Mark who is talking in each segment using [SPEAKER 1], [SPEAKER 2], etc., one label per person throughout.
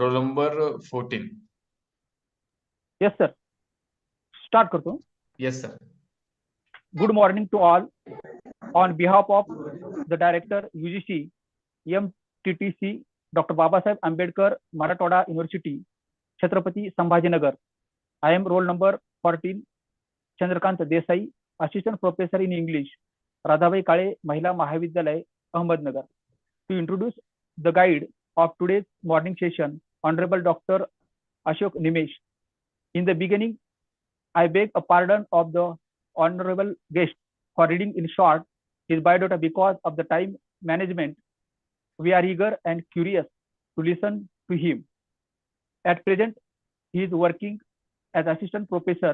[SPEAKER 1] Role number 14.
[SPEAKER 2] Yes sir, start करतो हूँ.
[SPEAKER 1] Yes, sir.
[SPEAKER 2] Good morning to all. On behalf of the director UGC MTTC doctor Babasaheb Ambedkar Marathwada university Chhatrapati Sambhajinagar. I am roll number 14 Chandrakant Desai, assistant professor in English, Radhabai Kale Mahila Mahavidyalaya, Ahmednagar. To introduce the guide of today's morning session, Honorable Dr. Ashok Nimesh. In the beginning, I beg a pardon of the Honorable guest for reading in short his biodata because of the time management. We are eager and curious to listen to him. At present, he is working as Assistant Professor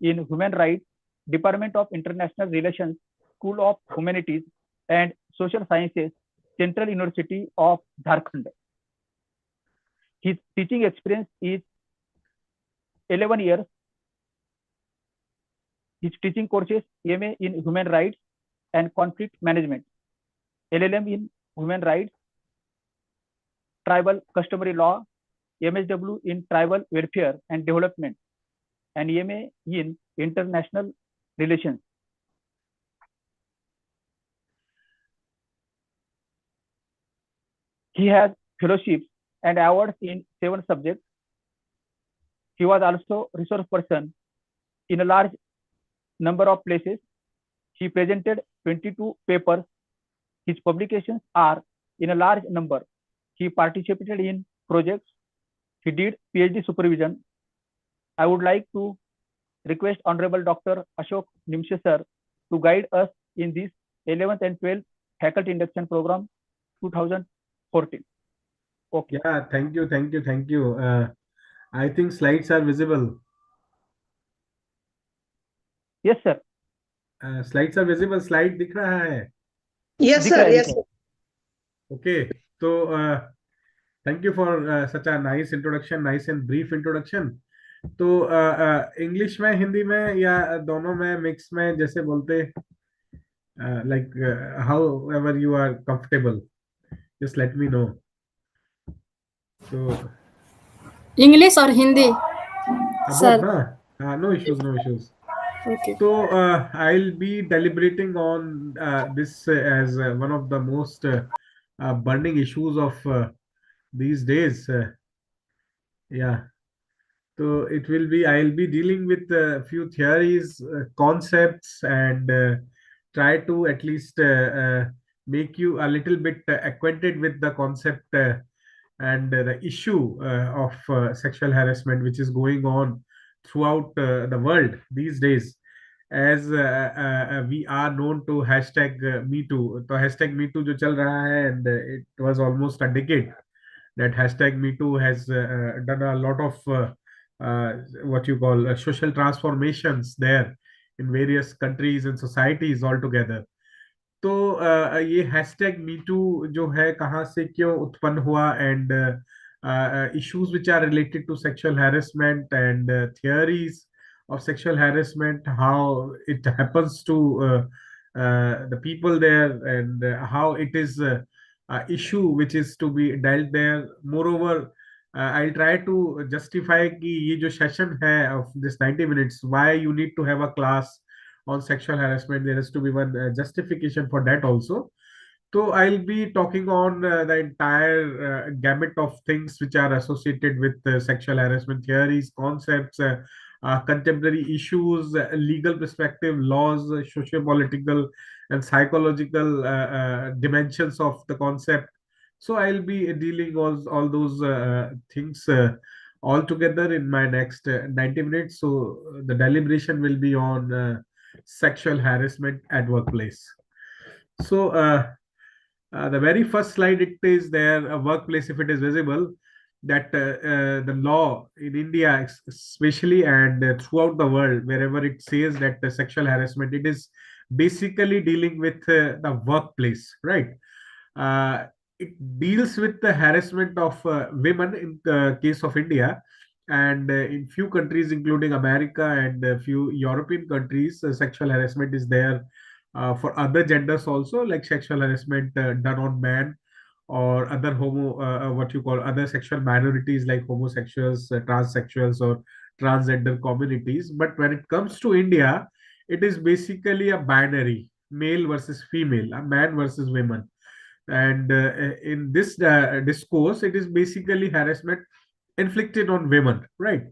[SPEAKER 2] in Human Rights, Department of International Relations, School of Humanities and Social Sciences, Central University of Jharkhand. His teaching experience is 11 years. His teaching courses MA in Human Rights and Conflict Management, LLM in Human Rights, Tribal Customary Law, MSW in Tribal Welfare and Development, and MA in International Relations. He has fellowships and awards in 7 subjects. He was also resource person in a large number of places. He presented 22 papers. His publications are in a large number. He participated in projects. He did PhD supervision. I would like to request Honorable Dr. Ashok Nimshe sir to guide us in this 11th and 12th faculty induction program 2014. Okay.
[SPEAKER 3] Yeah, thank you, thank you, thank you. I think slides are visible.
[SPEAKER 2] Yes, sir.
[SPEAKER 3] Slides are visible. Slide दिख रहा है.
[SPEAKER 4] Yes,
[SPEAKER 2] दिख
[SPEAKER 4] sir.
[SPEAKER 2] रहा है,
[SPEAKER 4] Yes,
[SPEAKER 2] दिख रहा
[SPEAKER 4] sir.
[SPEAKER 2] है.
[SPEAKER 3] Okay. So, thank you for such a nice introduction, nice and brief introduction. तो इंग्लिश में, हिंदी में या दोनों में, मिक्स में, जैसे बोलते, like however you are comfortable, just let me know. So
[SPEAKER 5] English और हिंदी
[SPEAKER 3] both,
[SPEAKER 5] सर.
[SPEAKER 3] na? No issues, no issues.
[SPEAKER 5] Okay.
[SPEAKER 3] So I'll be deliberating on this as one of the most burning issues of these days. Yeah. So I'll be dealing with a few theories, concepts, and try to at least make you a little bit acquainted with the concept and the issue of sexual harassment, which is going on throughout the world these days. As we are known to hashtag Me Too. तो hashtag Me Too जो चल रहा है, and it was almost a decade that hashtag Me Too has done a lot of what you call social transformations there in various countries and societies altogether. तो ये hashtag me too जो है कहाँ से क्यों उत्पन्न हुआ, and issues which are related to sexual harassment and theories of sexual harassment, how it happens to the people there, and how it is a issue which is to be dealt there. Moreover, I'll try to justify कि ये जो session है of this 90 minutes, why you need to have a class on sexual harassment. There has to be one justification for that also. So I'll be talking on the entire gamut of things which are associated with sexual harassment theories, concepts, contemporary issues, legal perspective, laws, socio-political and psychological dimensions of the concept. So I'll be dealing all those things all together in my next 90 minutes. So the deliberation will be on sexual harassment at workplace. So the very first slide, it is there, a workplace, if it is visible, that the law in India especially, and throughout the world, wherever it says that the sexual harassment, it is basically dealing with the workplace, right? It deals with the harassment of women in the case of India, and in few countries including America and a few European countries, sexual harassment is there for other genders also, like sexual harassment done on man or other what you call other sexual minorities like homosexuals, transsexuals, or transgender communities. But when it comes to India, it is basically a binary, male versus female, a man versus woman. And in this discourse, it is basically harassment inflicted on women, right?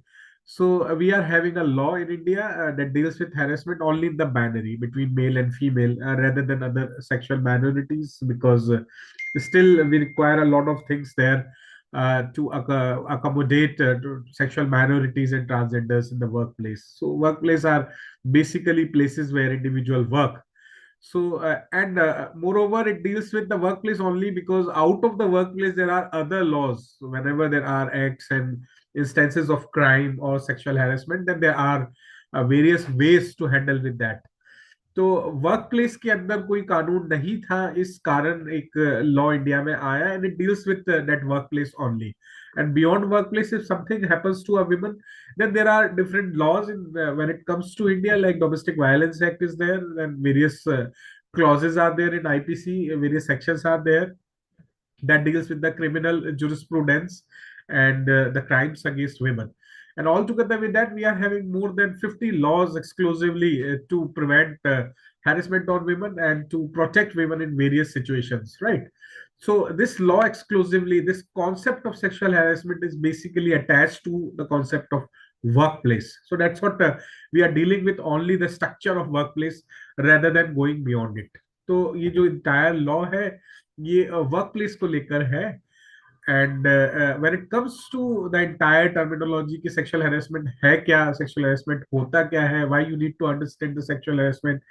[SPEAKER 3] So we are having a law in India that deals with harassment only in the binary between male and female, rather than other sexual minorities, because still we require a lot of things there to accommodate to sexual minorities and transgenders in the workplace. So workplace are basically places where individual work. So and moreover, it deals with the workplace only because out of the workplace there are other laws. So whenever there are acts and instances of crime or sexual harassment, then there are various ways to handle with that. तो work place के अंदर कोई कानून नहीं था, इस कारण एक लॉ इंडिया में आया, and it deals with that work place only. And beyond workplace, if something happens to a woman, then there are different laws in when it comes to India, like Domestic Violence Act is there, and various clauses are there in IPC, various sections are there that deals with the criminal jurisprudence and the crimes against women. And altogether with that, we are having more than 50 laws exclusively to prevent harassment on women and to protect women in various situations, right? So this law exclusively, this concept of sexual harassment is basically attached to the concept of workplace. So that's what we are dealing with, only the structure of workplace rather than going beyond it. तो ये जो entire law है ये work place को लेकर है. And when it comes to the entire terminology की sexual harassment है क्या, सेक्सुअल हैरेसमेंट होता क्या है, why you need to understand the sexual harassment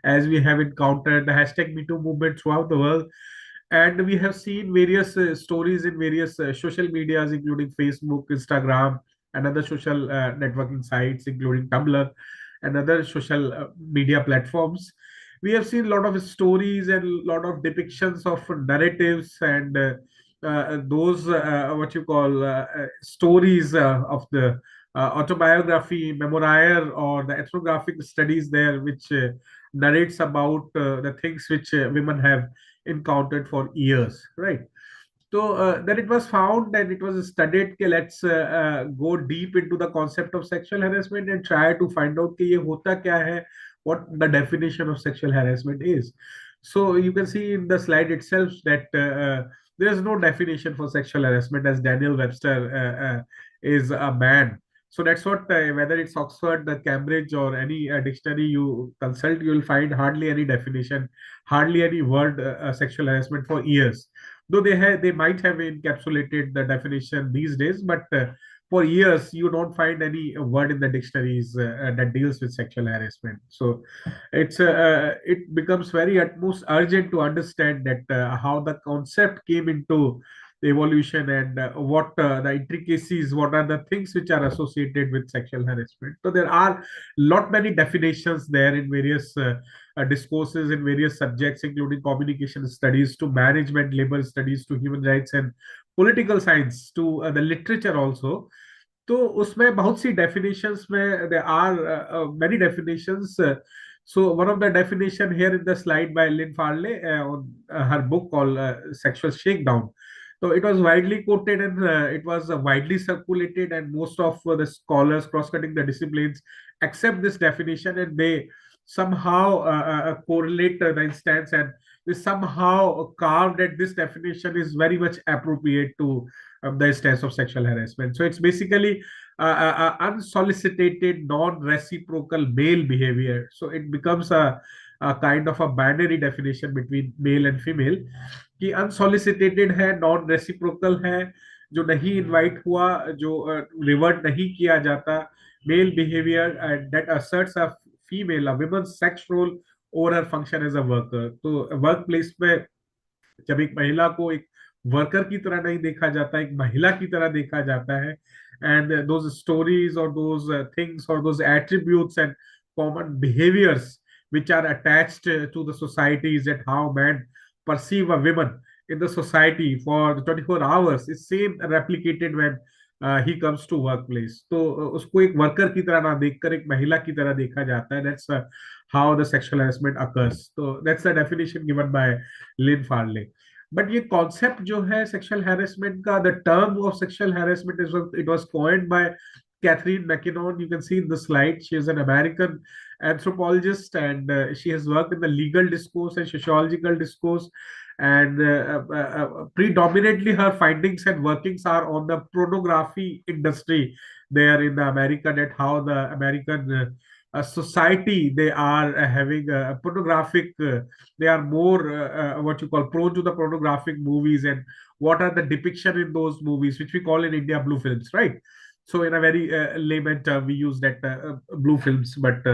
[SPEAKER 3] as we have encountered the hashtag Me Too movement throughout the world. And we have seen various stories in various social medias, including Facebook, Instagram, and other social networking sites, including Tumblr and other social media platforms. We have seen a lot of stories and a lot of depictions of narratives and those what you call stories of the autobiography, memoir, or the ethnographic studies there, which narrates about the things which women have encountered for years, right? So then it was found and it was studied कि let's go deep into the concept of sexual harassment and try to find out कि ये होता क्या है, what the definition of sexual harassment is. So you can see in the slide itself that there is no definition for sexual harassment, as Daniel Webster is a man. So that's what, whether it's Oxford, Cambridge, or any dictionary you consult, you will find hardly any definition, hardly any word sexual harassment for years. Though they might have encapsulated the definition these days, but for years you don't find any word in the dictionaries that deals with sexual harassment. So it becomes very utmost urgent to understand that how the concept came into the evolution and what the intricacies, what are the things which are associated with sexual harassment. So there are lot many definitions there in various discourses in various subjects, including communication studies to management, labor studies to human rights and political science to the literature also. तो उसमें बहुत सी definitions में there are many definitions. So one of the definition here in the slide by Lynn Farley on her book called Sexual Shakedown. So it was widely quoted and it was widely circulated, and most of the scholars cross-cutting the disciplines accept this definition, and they somehow correlate the instance, and they somehow carved that this definition is very much appropriate to the instance of sexual harassment. So it's basically unsolicited, non-reciprocal male behavior. So it becomes a kind of a binary definition between male and female. कि अनसॉलिसिटेटेड है, non reciprocal है, जो नहीं invite हुआ, जो revert नहीं किया जाता, male behaviour that asserts a female, a woman's sex role over her function as a worker. तो वर्क प्लेस में जब एक महिला को एक वर्कर की तरह नहीं देखा जाता, एक महिला की तरह देखा जाता है, एंड दोज स्टोरीज और दोज थिंग्स और those attributes and common behaviours which are attached to the societies and how men perceive a woman in the society for the 24 hours is same replicated when he comes to workplace. तो उसको एक worker की तरह ना देखकर एक महिला की तरह देखा जाता है. That's how the sexual harassment occurs. So that's the definition given by Lynn Farley. But ये कॉन्सेप्ट जो है सेक्सुअल हैरेसमेंट का, the term of sexual harassment is it was coined bye Catherine McKinnon. You can see in the slide, she is an American anthropologist, and she has worked in the legal discourse and sociological discourse, and predominantly her findings and workings are on the pornography industry there in the American, at how the American society, they are having a pornographic, they are more what you call prone to the pornographic movies, and what are the depiction in those movies, which we call in India blue films, right? So in a very layman term, we use that blue films, but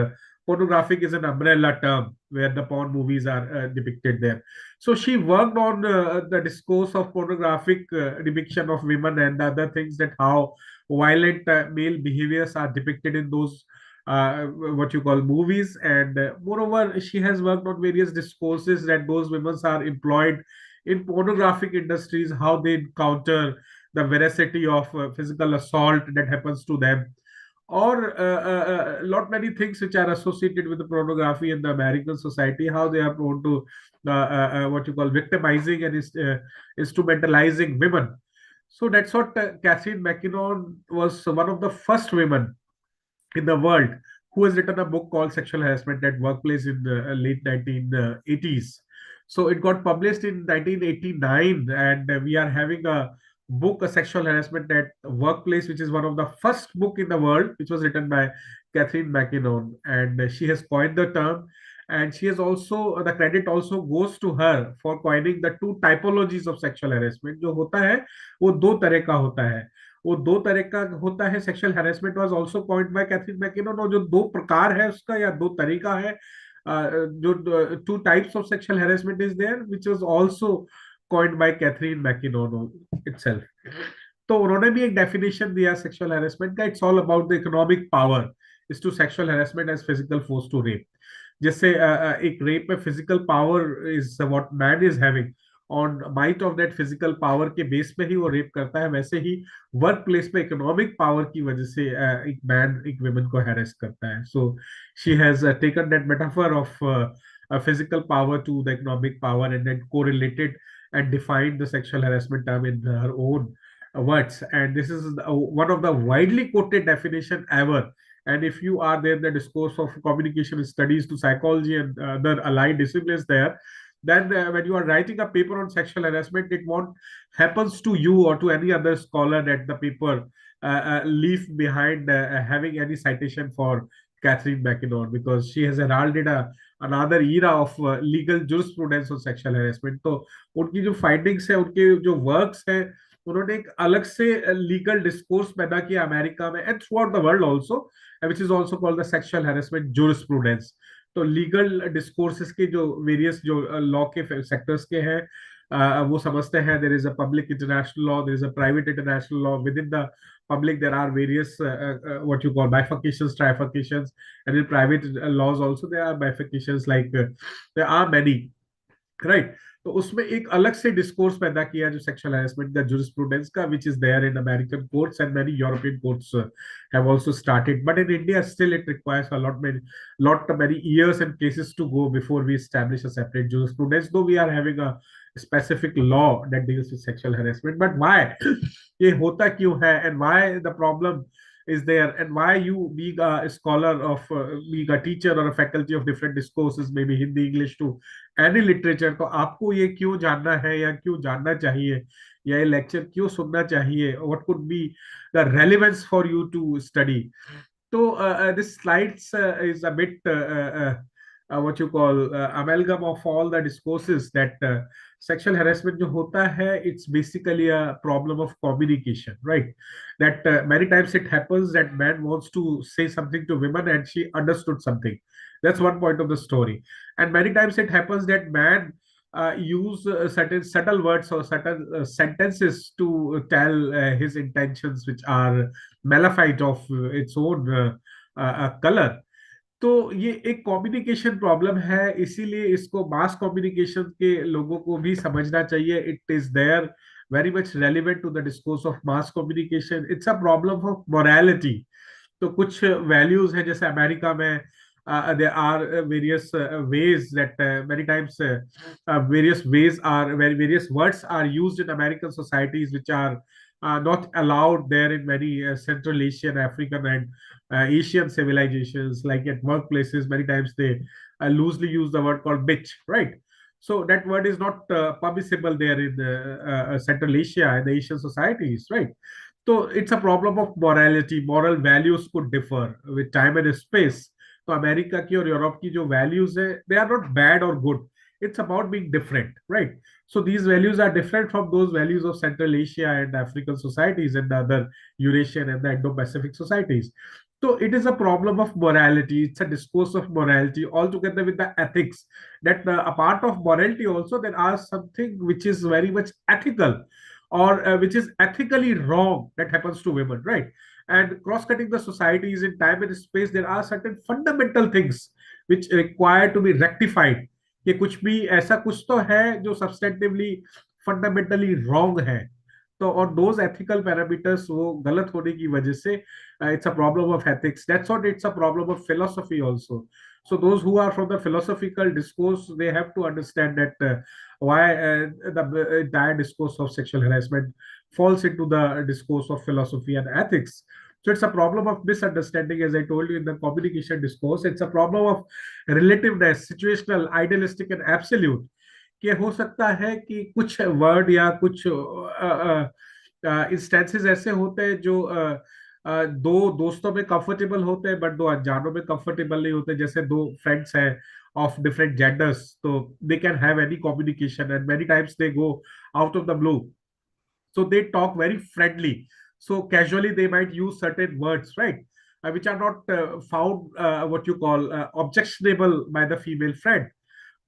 [SPEAKER 3] pornographic is an umbrella term where the porn movies are depicted there. So she worked on the discourse of pornographic depiction of women and the other things, that how violent male behaviors are depicted in those what you call movies. And moreover, she has worked on various discourses that those women are employed in pornographic industries, how they encounter the veracity of physical assault that happens to them, or lot many things which are associated with the pornography in the American society, how they are prone to what you call victimizing and instrumentalizing women. So that's what Catherine McKinnon was one of the first women in the world who has written a book called Sexual Harassment at Workplace in the late 1980s. So it got published in 1989, and we are having a book, a Sexual Harassment at Workplace, which is one of the first book in the world, which was written by Catherine McKinnon, and she has coined the term. And she has also, the credit also goes to her for coining the two typologies of sexual harassment. जो होता है वो दो तरह का होता है, वो दो तरह का होता है. Sexual harassment was also coined by Catherine MacKinnon, और जो दो प्रकार है उसका या दो तरीका है, जो two types of sexual harassment is there, which was also coined by Catherine MacKinnon itself. तो उन्होंने भी एक डेफिनेशन दिया सेक्सुअल हैरेसमेंट का. It's all about the economic power is to sexual harassment as physical force to rape. जैसे एक rape में physical power is what man is having, on might of that physical power के base पे ही वो rape करता है, वैसे ही वर्क प्लेस पे इकोनॉमिक पावर की वजह से एक मैन एक वुमेन को हैरेस करता है. So she has taken that metaphor of physical power to the economic power and then correlated and defined the sexual harassment term in her own words. And this is one of the widely quoted definition ever. And if you are there in the discourse of communication studies to psychology and other allied disciplines there, then when you are writing a paper on sexual harassment, it won't happens to you or to any other scholar that the paper leave behind having any citation for Catherine McKinnon, because she has heralded another era of legal jurisprudence on sexual harassment. तो उनकी जो findings है, उनके जो works है, उन्होंने एक अलग से लीगल डिस्कोर्स पैदा किया अमेरिका में and through out the world also, which is also called the sexual harassment jurisprudence. तो लीगल डिस्कोर्सेस के जो वेरियस जो लॉ के सेक्टर्स के हैं, वो समझते हैं there is a public international law, there is a private international law. Within the public there are various what you call bifurcations, trifurcations, and in private laws also there are bifurcations, like there are many, right? तो उसमें एक अलग से discourse पैदा किया जो sexual harassment का jurisprudence का, which is there in American courts and many European courts have also started. But in India still it requires a lot many years and cases to go before we establish a separate jurisprudence, though we are having a specific law that deals with sexual harassment. But why ये होता क्यों है, and why the problem is there, and why you being a scholar of being a teacher or a faculty of different discourses, maybe Hindi, English to any literature, तो आपको ये क्यों जानना है या क्यों जानना चाहिए, या ये लेक्चर क्यों सुनना चाहिए, what could be the relevance for you to study. तो this slides is a bit what you call amalgam of all the discourses that sexual harassment जो होता है, it's basically a problem of communication, right? That many times it happens that man wants to say something to women and she understood something. That's one point of the story. And many times it happens that man use certain subtle words or certain sentences to tell his intentions, which are malefied of its own color. तो ये एक communication problem है, इसीलिए इसको mass communication के लोगों को भी समझना चाहिए. It is there very much relevant to the discourse of mass communication. It's a problem of morality. तो कुछ वैल्यूज है, जैसे अमेरिका में there are various ways that many times various ways are where various words are used in American societies which are not allowed there in many Central Asian, African, and Asian civilizations. Like at workplaces, many times they loosely use the word called bitch, right? So that word is not permissible there in Central Asia and the Asian societies, right? So it's a problem of morality. Moral values could differ with time and space. तो America की और Europe की जो values है they are not bad और good, it's about being different, right? So these values are different from those values of Central Asia and African societies and the other Eurasian and the Indo-Pacific societies. So it is a problem of morality. It's a discourse of morality altogether with the ethics. That a part of morality also there are something which is very much ethical or which is ethically wrong that happens to women, right? And cross-cutting the societies in time and space, there are certain fundamental things which require to be rectified. कि कुछ भी ऐसा कुछ तो है जो सब्सटेंटिवली fundamentally wrong है, तो और दोज एथिकल पैरामीटर्स वो गलत होने की वजह से it's a problem of ethics. That's what it's a problem of philosophy also. So those who are from the philosophical discourse, they have to understand that why the entire discourse of sexual harassment falls into the discourse of philosophy and ethics. So it's a problem of misunderstanding, as I told you in the communication discourse. It's a problem of relativeness, situational, idealistic and absolute. कि हो सकता है कि कुछ word या कुछ instances ऐसे होते हैं जो दो दोस्तों में कंफर्टेबल होते हैं बट दो अनजानों में कंफर्टेबल नहीं होते. जैसे दो फ्रेंड्स हैं of different genders, so they can have any communication and many times they go out of the blue, so they talk very friendly, so casually they might use certain words, right, which are not found what you call objectionable by the female friend.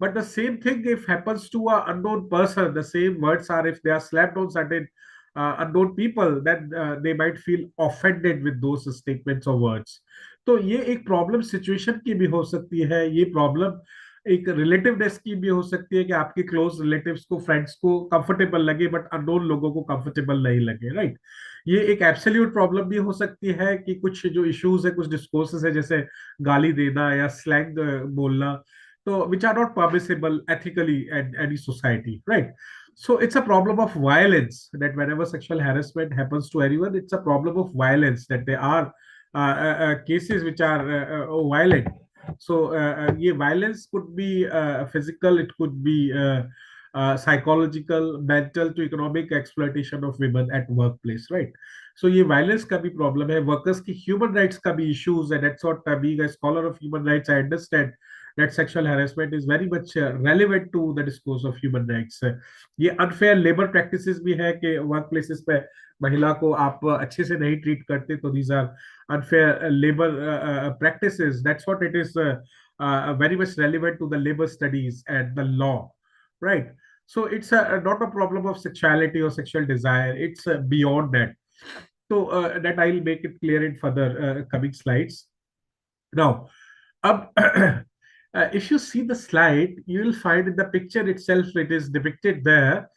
[SPEAKER 3] But the same thing if happens to a unknown person, the same words are if they are slapped on certain unknown people, then they might feel offended with those statements or words. तो ये एक problem situation की भी हो सकती है, ये problem एक रिलेटिवनेस की भी हो सकती है कि आपके क्लोज रिलेटिव्स को, फ्रेंड्स को कंफर्टेबल लगे बट अननोन लोगों को कंफर्टेबल नहीं लगे, राइट? ये एक एब्सोल्यूट प्रॉब्लम भी हो सकती है कि कुछ जो इश्यूज है, कुछ डिस्कोर्सेस है जैसे गाली देना या स्लैंग बोलना, तो which are not permissible ethically in any society, right? So it's a problem of violence that whenever sexual harassment happens to anyone, it's a problem of violence that there are cases which are violent. So ये violence could be physical, it could be psychological, mental to economic exploitation of women at workplace, right? So ये violence का भी problem है, workers की human rights का भी issues, and that's what being a scholar of human rights I understand that sexual harassment is very much relevant to the discourse of human rights. ये unfair labor practices भी है कि workplaces पे महिला को आप अच्छे से नहीं ट्रीट करते, तो these are unfair labor practices. That's what it is very much relevant to the labor studies and the law, right? So it's not a problem of sexuality or sexual desire, it's beyond that. So that I'll make it clear in further coming slides. Now, if you see the slide, you will find in the picture itself, it is depicted there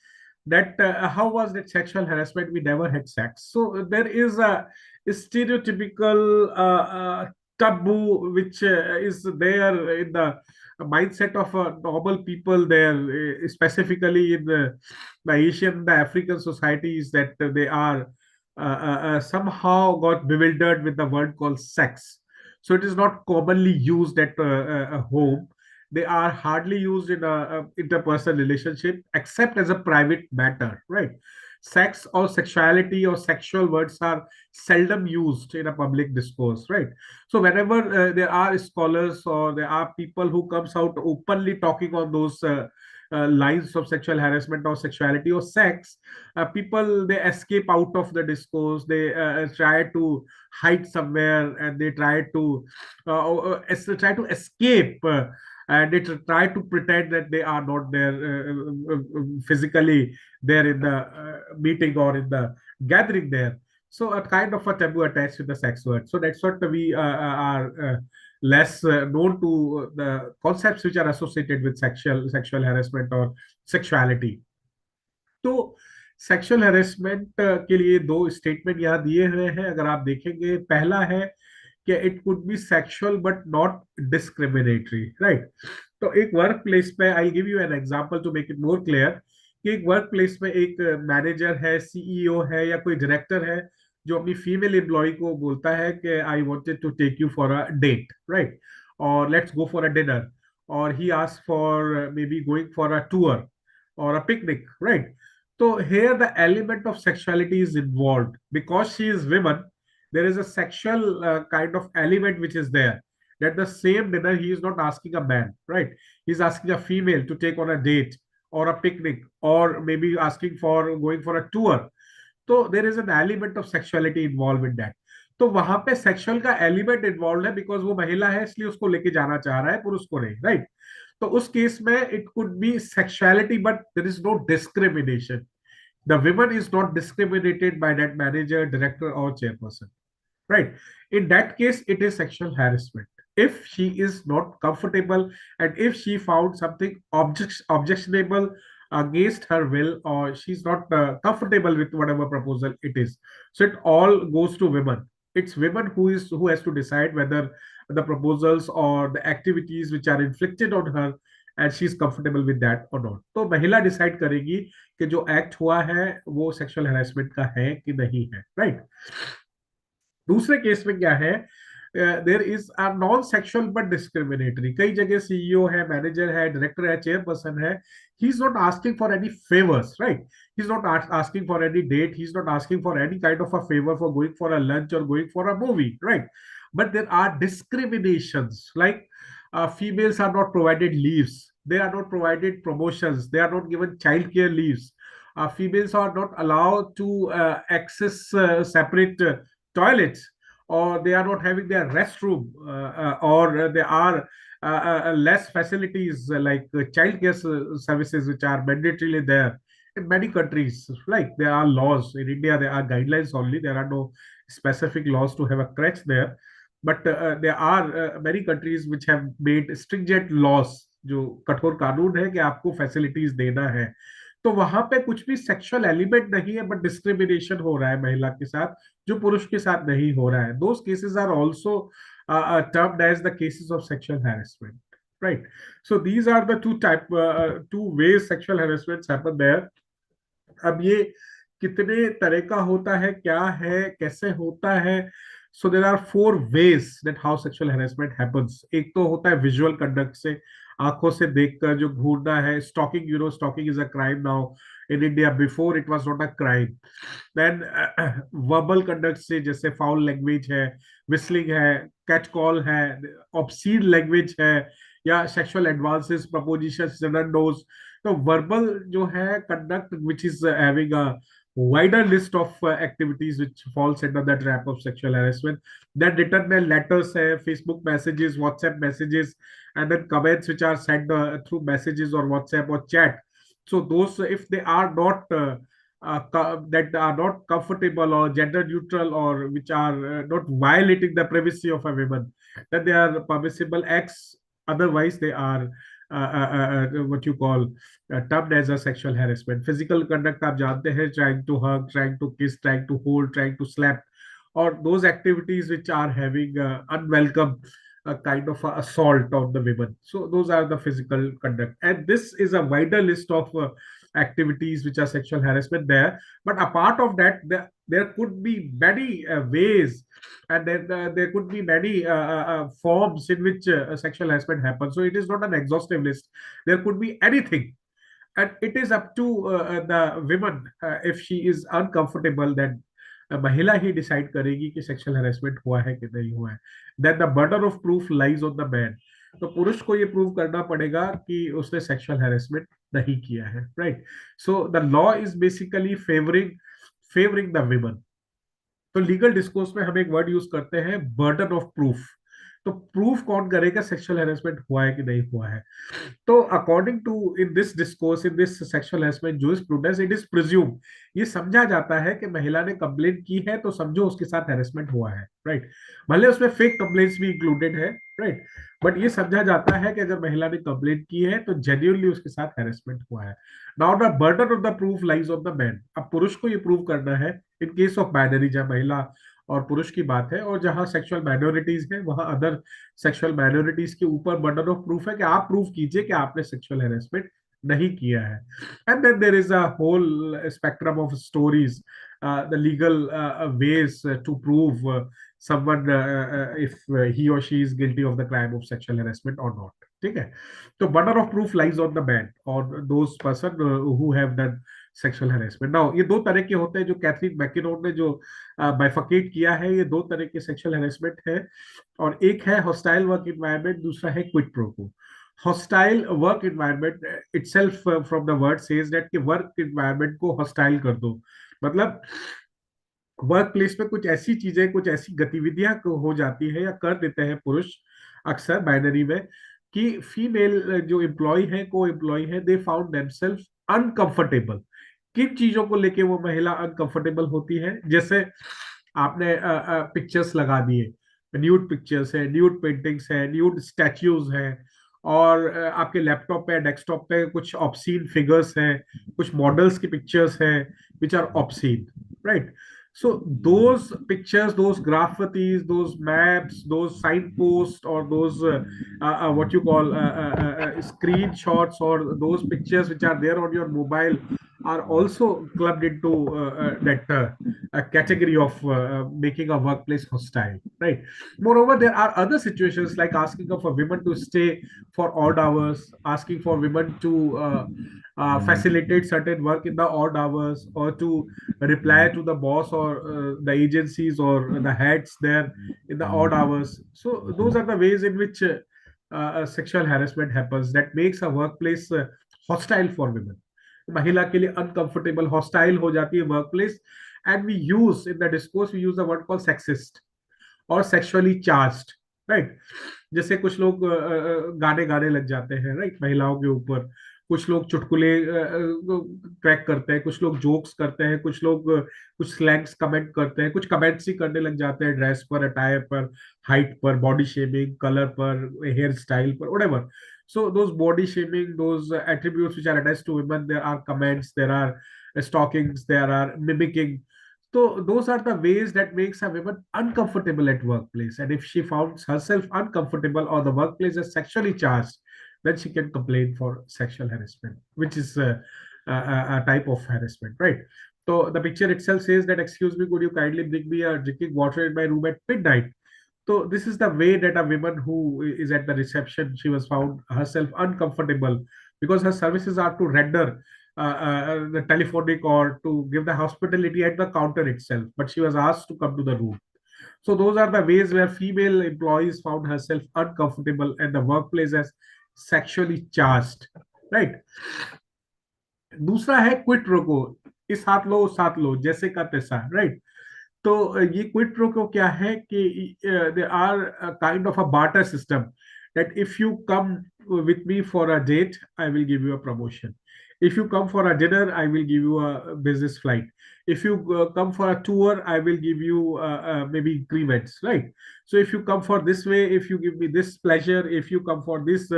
[SPEAKER 3] that how was that sexual harassment? We never had sex. So there is a stereotypical taboo which is there in the mindset of normal people there, specifically in the Asian, the African societies, that they are somehow got bewildered with the word called sex. So it is not commonly used at a home. They are hardly used in a interpersonal relationship except as a private matter, right? Sex or sexuality or sexual words are seldom used in a public discourse, right? So whenever there are scholars or there are people who comes out openly talking on those lines of sexual harassment or sexuality or sex, people, they escape out of the discourse, they try to hide somewhere, and they try to escape, and they try to pretend that they are not there physically there in the meeting or in the gathering there. So a kind of a taboo attached to the sex word. So that's what we are less known to the concepts which are associated with sexual harassment or sexuality. तो sexual harassment के लिए दो statement यहाँ दिए हुए हैं, अगर आप देखेंगे. पहला है कि it could be sexual but not discriminatory, right. तो एक वर्क प्लेस पे, I give you an example to make it more clear, कि एक वर्क प्लेस में एक मैनेजर है, सीईओ है या कोई डायरेक्टर है, जो अपनी फीमेल एम्प्लॉय को बोलता है कि I wanted to take you for a date, right, और let's go for a dinner, और he ask for maybe going for a tour or a picnic, right? So here the element of sexuality is involved because she is woman. There is a sexual kind of element which is there. That the same dinner he is not asking a man, right? He's asking a female to take on a date or a picnic or maybe asking for going for a tour. So there is an element of sexuality involved in that. तो वहां पे sexual का element involve है because वो महिला है इसलिए उसको लेके जाना चाह रहा है, पुरुष को नहीं, राइट। तो उस केस में it could be sexuality but there is no discrimination, the women is not discriminated by that manager, director और chairperson, right? In that case it is sexual harassment if she is not comfortable and if she found something objectionable against her will, or she's not comfortable with whatever proposal it is. So it all goes to women. It's women who has to decide whether the proposals or the activities which are inflicted on her and she's comfortable with that or not. तो महिला decide करेगी कि जो act हुआ है वो sexual harassment का है कि नहीं है, राइट। दूसरे केस में क्या है, there is a non sexual but discriminatory. कई जगह सीईओ है, मैनेजर है, डायरेक्टर है, चेयरपर्सन है, he is not asking for any favours, right, he is not asking for any date, he is not asking for any kind of a favour for going for a lunch और going for a movie, right, but there are discriminations like females are not provided leaves, they are not provided promotions, they are not given child care leaves, females are not allowed to access separate toilets, or they are not having their restroom, or there are less facilities like child care services which are mandatorily there in many countries. Like there are laws in India, there are guidelines only, there are no specific laws to have a crèche there, but there are many countries which have made stringent laws, जो कठोर कानून है कि आपको facilities देना है। तो वहां पे कुछ भी सेक्सुअल एलिमेंट नहीं है बट डिस्क्रिमिनेशन हो रहा है महिला के साथ जो पुरुष के साथ नहीं हो रहा है। Those cases are also termed as the cases of sexual harassment, right. So these are the two ways sexual harassments happen there. अब ये कितने तरह का होता है, क्या है, कैसे होता है, so there are 4 ways that how sexual harassment happens. एक तो होता है विजुअल कंडक्ट से, आंखों से देखकर जो घूरना है, stalking, you know stalking is a crime now in India, before it was not a crime. Then verbal conduct से, जैसे फाउल लैंग्वेज है, विस्लिंग है, कैट कॉल है, ऑब्सीन लैंग्वेज है, या सेक्सुअल एडवांसेस, प्रपोजिशंस, नोज। तो वर्बल जो है conduct which is having a wider list of activities which falls under the trap of sexual harassment. Then written letters, Facebook messages, WhatsApp messages, and then comments which are sent through messages or WhatsApp or chat. So those, if they are not that are not comfortable or gender neutral, or which are not violating the privacy of a woman, then they are permissible acts. Otherwise they are what you call termed as a sexual harassment. Physical conduct आप जानते हैं, trying to hug, trying to kiss, trying to hold, trying to slap, or those activities which are having unwelcome kind of assault on the women. So those are the physical conduct, and this is a wider list of activities which are sexual harassment there. But apart of that, there could be many ways, and then there could be many forms in which sexual harassment happens. So it is not an exhaustive list. There could be anything, and it is up to the women, if she is uncomfortable, then महिला ही decide करेगी कि sexual harassment हुआ है कि नहीं हुआ है। Then the burden of proof lies on the man. तो पुरुष को ये प्रूव करना पड़ेगा कि उसने सेक्सुअल हैरेसमेंट नहीं किया है, राइट। So the law is basically favouring the women. तो लीगल डिस्कोर्स में हम एक वर्ड यूज करते हैं, बर्डन ऑफ प्रूफ। तो प्रूफ कौन करेगा सेक्सुअल हैरेसमेंट हुआ है कि नहीं हुआ है। तो according to in this discourse, in this sexual harassment jurisprudence, it is presume, ये समझा जाता है कि महिला ने कंप्लेंट की है तो समझो उसके साथ हैरेसमेंट हुआ है, राइट। भले उसमें फेक कंप्लेंट्स भी इंक्लूडेड है, राइट, बट ये समझा जाता है कि अगर महिला ने कंप्लेंट की है तो जेन्युइनली उसके साथ हैरेसमेंट हुआ है। Now the burden of the proof lies on the man. अब पुरुष को ये प्रूव करना है इन केस ऑफ बाइनरी, जब महिला और पुरुष की बात है, और जहां सेक्सुअल माइनॉरिटीज है वहां अदर सेक्सुअल माइनॉरिटीज के ऊपर बर्डन ऑफ प्रूफ है कि आप प्रूव कीजिए कि आपने सेक्सुअल हैरेसमेंट नहीं किया है. And then there is a whole spectrum of stories, the legal ways to prove someone if he or she is guilty of the crime of sexual harassment or not. ठीक है, तो burden of proof lies on the man or those person who have done sexual harassment. Now ये दो तरह के होते हैं जो कैथरीन मैकिनोन ने जो बाइफर्केट किया है. ये दो तरह के सेक्सुअल हैरेसमेंट है, और एक है हॉस्टाइल वर्क इन्वायरमेंट, दूसरा है quid pro quo. Hostile work environment itself from the word says that कि वर्क इन्वायरमेंट को हॉस्टाइल कर दो. मतलब वर्क प्लेस में कुछ ऐसी चीजें, कुछ ऐसी गतिविधियां हो जाती है या कर देते हैं पुरुष अक्सर बाइनरी में, कि फीमेल जो एम्प्लॉय है, को एम्प्लॉय है, दे फाउंड देमसेल्फ अनकंफर्टेबल. किन चीजों को लेके वो महिला अनकंफर्टेबल होती है? जैसे आपने पिक्चर्स लगा दिए, न्यूड पिक्चर्स है, न्यूड पेंटिंग्स है, न्यूड स्टैच्यूज है, और आपके लैपटॉप पे, डेस्कटॉप पे कुछ ऑब्सीन फिगर्स हैं, कुछ मॉडल्स की पिक्चर्स हैं which are obscene, right? So those pictures, those graffitis, those maps, those signposts, or those what you call screenshots, or those pictures which are there on your mobile are also clubbed into that category of making a workplace hostile, right? Moreover, there are other situations like asking of a women to stay for odd hours, asking for women to facilitate certain work in the odd hours, or to reply to the boss or the agencies or the heads there in the odd hours. So those are the ways in which sexual harassment happens that makes a workplace hostile for women. महिला के लिए uncomfortable, hostile हो जाती है workplace. And we use in the discourse, we use the word called sexist or sexually charged, right? जैसे कुछ लोग गाने गाने लग जाते हैं, राइट, महिलाओं के ऊपर. कुछ लोग चुटकुले क्रैक करते हैं, कुछ लोग जोक्स करते हैं, कुछ लोग कुछ स्लैंग्स कमेंट करते हैं, कुछ कमेंट्स ही करने लग जाते हैं ड्रेस पर, अटायर पर, हाइट पर, बॉडी शेमिंग, कलर पर, हेयर स्टाइल पर, whatever. So those body shaming, those attributes which are attached to women, there are comments, there are stalkings, there are mimicking. So those are the ways that makes a woman uncomfortable at workplace. And if she finds herself uncomfortable or the workplace is sexually charged, then she can complain for sexual harassment, which is a type of harassment, right? So the picture itself says that, excuse me, could you kindly bring me a drinking water in my room at midnight? So this is the way that a woman who is at the reception, she was found herself uncomfortable because her services are to render the telephonic or to give the hospitality at the counter itself, but she was asked to come to the room. So those are the ways where female employees found herself uncomfortable and the workplace as sexually charged, right? दूसरा है quit pro quo, इस हाथ लो उस हाथ लो, जैसे का तैसा, right? तो ये क्विट प्रो क्वो क्या है कि they are kind of a barter system, that if you come with me for a date, I will give you a promotion. If you come for a dinner, I will give you a business flight. If you come for a tour, I will give you maybe increments, right? So if you come for this way, if you give me this pleasure, if you come for this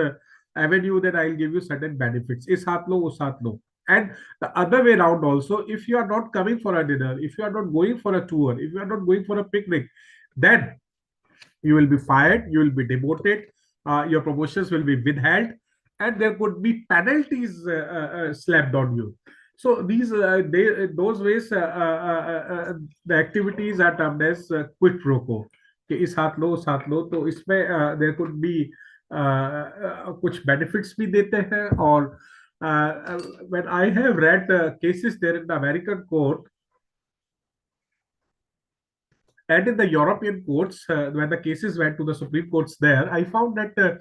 [SPEAKER 3] avenue, then I'll give you certain benefits. Is haath lo, us haath lo. And the other way around also, if you are not coming for a dinner, if you are not going for a tour, if you are not going for a picnic, then you will be fired, you will be demoted, your promotions will be withheld, and there could be penalties slapped on you. So these those ways the activities are termed as quid pro quo, कि इस हाथ लो उस हाथ लो. तो इसमें there could be कुछ benefits भी देते हैं. और when I have read cases there in the American court and in the European courts, when the cases went to the Supreme Courts there, I found that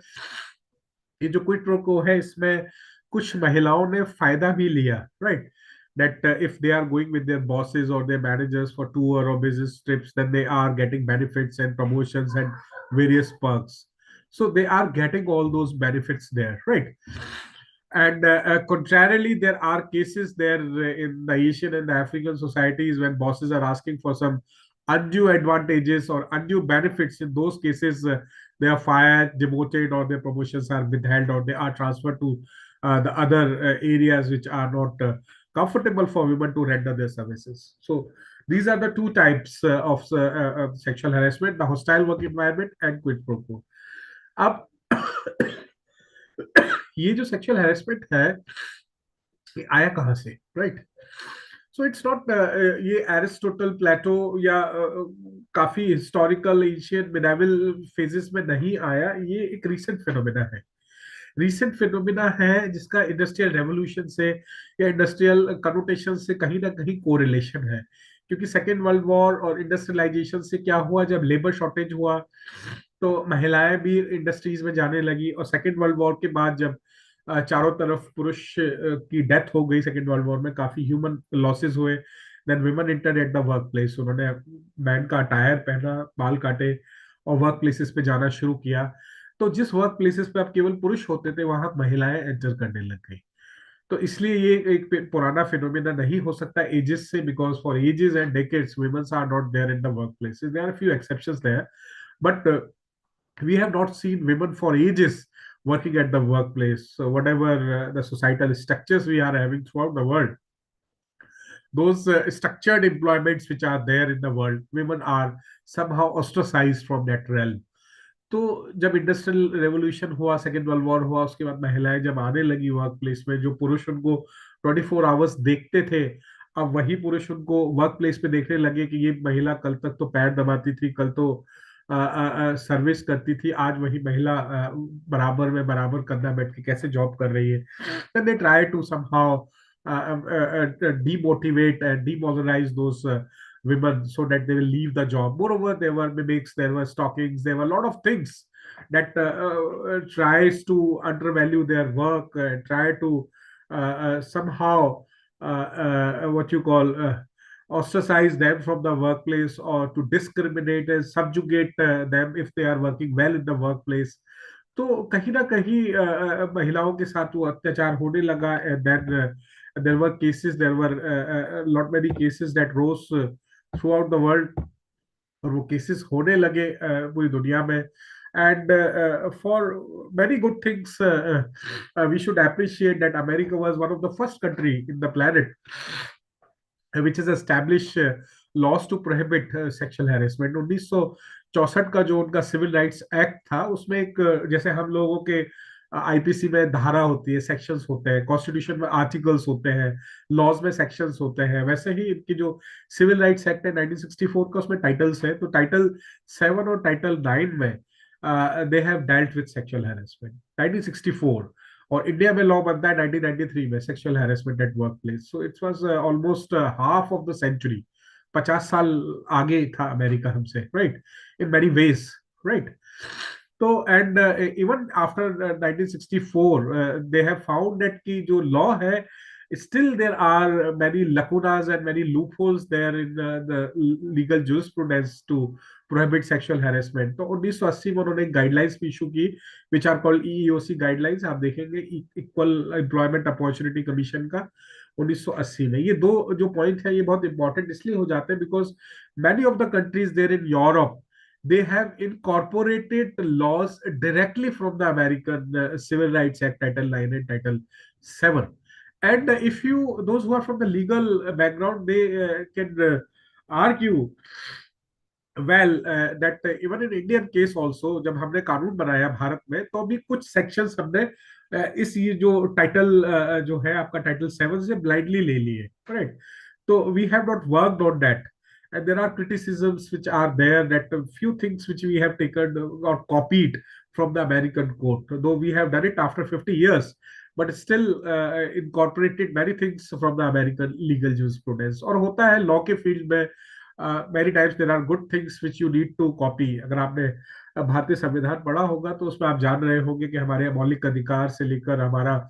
[SPEAKER 3] ये जो quid pro quo है, इसमें कुछ महिलाओं ने फायदा भी लिया, right? That if they are going with their bosses or their managers for tour or business trips, then they are getting benefits and promotions and various perks. So they are getting all those benefits there, right? And contrarily, there are cases there in the Asian and the African societies when bosses are asking for some undue advantages or undue benefits. In those cases, they are fired, demoted, or their promotions are withheld, or they are transferred to the other areas which are not comfortable for women to render their services. So these are the two types of sexual harassment: the hostile work environment and quid pro quo. अब ये जो sexual harassment है ये आया कहाँ से, right? So it's not ये Aristotle, प्लेटो या काफी हिस्टोरिकल एंशिएंट मिडाइवल फेजेस में नहीं आया, ये एक रीसेंट फिनोमेना है। रीसेंट फिनोमिना है जिसका इंडस्ट्रियल रेवोल्यूशन से या इंडस्ट्रियल कनोटेशन से कहीं ना कहीं कोरिलेशन है, क्योंकि सेकेंड वर्ल्ड वॉर और इंडस्ट्रियलाइजेशन से क्या हुआ, जब लेबर शॉर्टेज हुआ तो महिलाएं भी इंडस्ट्रीज में जाने लगी, और सेकेंड वर्ल्ड वॉर के बाद जब चारों तरफ पुरुष की डेथ हो गई, सेकेंड वर्ल्ड वॉर में काफी ह्यूमन लॉसेस हुए, then women entered at the work place. उन्होंने मैन का अटायर पहना, बाल काटे और वर्क प्लेसेस पे जाना शुरू किया। तो जिस वर्क प्लेसेस पे अब केवल पुरुष होते थे वहां महिलाएं एंटर करने लग गई। तो इसलिए ये एक पुराना फिनोमेना नहीं हो सकता एजेस से, because for ages and decades womens are not there in the work places. There are few exceptions there, but we have not seen women for ages working at the workplace. So whatever the societal structures we are having throughout the world, those structured employments which are there in the world, women are somehow ostracized from that realm. तो जब industrial revolution हुआ, second world war हुआ, उसके बाद महिलाएं जब आने लगी वर्क प्लेस में, जो पुरुष उनको 24 आवर्स देखते थे, अब वही पुरुष उनको वर्क प्लेस पे देखने लगे कि ये महिला कल तक तो पैर दबाती थी, कल तो सर्विस करती थी, आज वही महिला बराबर में बराबर कंधा बैठ के कैसे जॉब कर रही है। then they try to somehow demotivate and demoralize those women so that they will leave the job. Moreover, there were mimics, there were stalkings, there were a lot of things that tries to undervalue their work, try to somehow what you call ostracize them from the workplace, or to discriminate and subjugate them if they are working well in the workplace. तो कहीं ना कहीं महिलाओं के साथ वो अत्याचार होने लगा, and then there were cases, there were lot many cases that rose throughout the world, और वो केसेस होने लगे पूरी दुनिया में। And for many good things, we should appreciate that America was one of the first country in the planet which has established laws to prohibit sexual harassment. 1964 का जो उनका सिविल राइट्स एक्ट था, उसमें एक जैसे हम लोगों के आईपीसी में धारा होती है, सेक्शंस होते हैं, कॉन्स्टिट्यूशन में आर्टिकल्स होते हैं, लॉज में सेक्शंस होते हैं, वैसे ही इनकी जो सिविल राइट्स एक्ट है 1964 का, उसमें टाइटल्स है। तो टाइटल 7 और टाइटल 9 में they have dealt with sexual harassment, 1964। और इंडिया में लॉ बनता है 1993 में, sexual harassment at work place. So it was almost half of the century, 50 साल आगे था अमेरिका हमसे, right, in many ways, right. तो and even after 1964 they have found that कि जो लॉ है, still there are many lacunas and many loopholes there in the legal jurisprudence to prohibit sexual harassment. तो 1980 में उन्होंने guidelines भी issue की, which are called EEOC guidelines. आप देखेंगे इक्वल एम्प्लॉयमेंट अपॉर्चुनिटी कमीशन का 1980 में। ये दो जो पॉइंट है ये बहुत इंपॉर्टेंट इसलिए हो जाते हैं because many of the countries there in Europe, they have incorporated laws directly from the American Civil Rights Act, Title 9 and Title 7. And if you, those who are from the legal background, they can argue well that even in Indian case also, जब हमने कानून बनाया भारत में, तो भी कुछ sections हमने इस ये जो टाइटल जो है आपका टाइटल 7 से ब्लाइंडली ले लिए, right? तो we have not worked on that. And there are criticisms which are there that a few things which we have taken or copied from the American court, though we have done it after 50 years, but still incorporated many things from the American legal jurisprudence. और होता है law के field में, many times there are good things which you need to copy. अगर आपने भारतीय संविधान पढ़ा होगा तो उसमें आप जान रहे होंगे कि हमारे मौलिक अधिकार से लेकर हमारा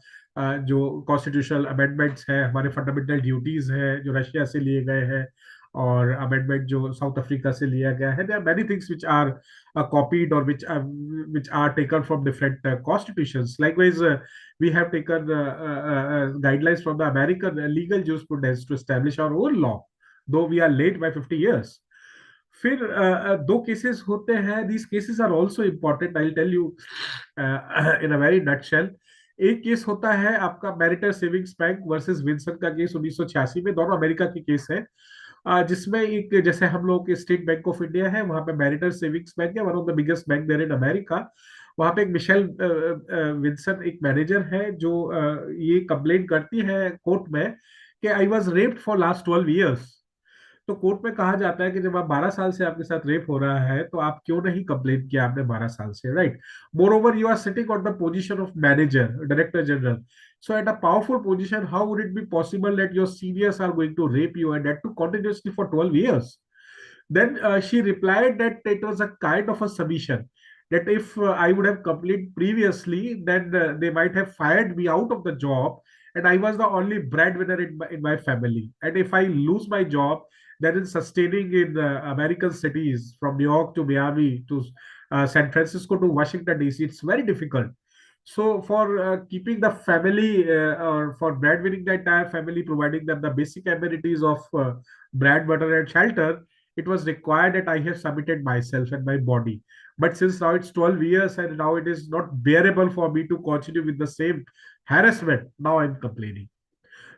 [SPEAKER 3] जो कॉन्स्टिट्यूशनल अमेंडमेंट्स हैं, हमारे फंडामेंटल ड्यूटीज हैं जो रशिया से लिए गए हैं, और अमेंडमेंट जो साउथ अफ्रीका से लिया गया है, there are many things which are copied or which are taken from different constitutions. Likewise, we have taken guidelines from the American legal jurisprudence to establish our own law, though we are late by 50 years. फिर दो cases होते हैं, these cases are also important. I'll tell you in a very nutshell. एक case होता है आपका marital savings bank versus Wilson का case 1986 में, दोनों अमेरिका के केस है, जिसमें एक जैसे हम लोग के स्टेट बैंक ऑफ इंडिया है, वहां पे मैरिटल सेविंग्स बैंक है, one of the biggest bank there in America. वहां पे एक मिशेल विल्सन एक मैनेजर है जो ये कंप्लेंट करती है कोर्ट में कि I was raped for last 12 years। तो कोर्ट में कहा जाता है कि जब आप 12 साल से आपके साथ रेप हो रहा है तो आप क्यों नहीं कंप्लेन किया आपने 12 साल से, right? Moreover you are sitting on the position of manager, director general, so at a powerful position how would it be possible that your seniors are going to rape you, and that too continuously for 12 years? Then she replied that it was a kind of a submission, that if I would have complained previously, then they might have fired me out of the job, and I was the only breadwinner in my family. And if I lose my job, then in sustaining in American cities from New York to Miami to San Francisco to Washington DC, it's very difficult. So for keeping the family or for breadwinning the entire family, providing them the basic amenities of bread, butter, and shelter, it was required that I have submitted myself and my body. But since now it's 12 years and now it is not bearable for me to continue with the same harassment, now I'm complaining.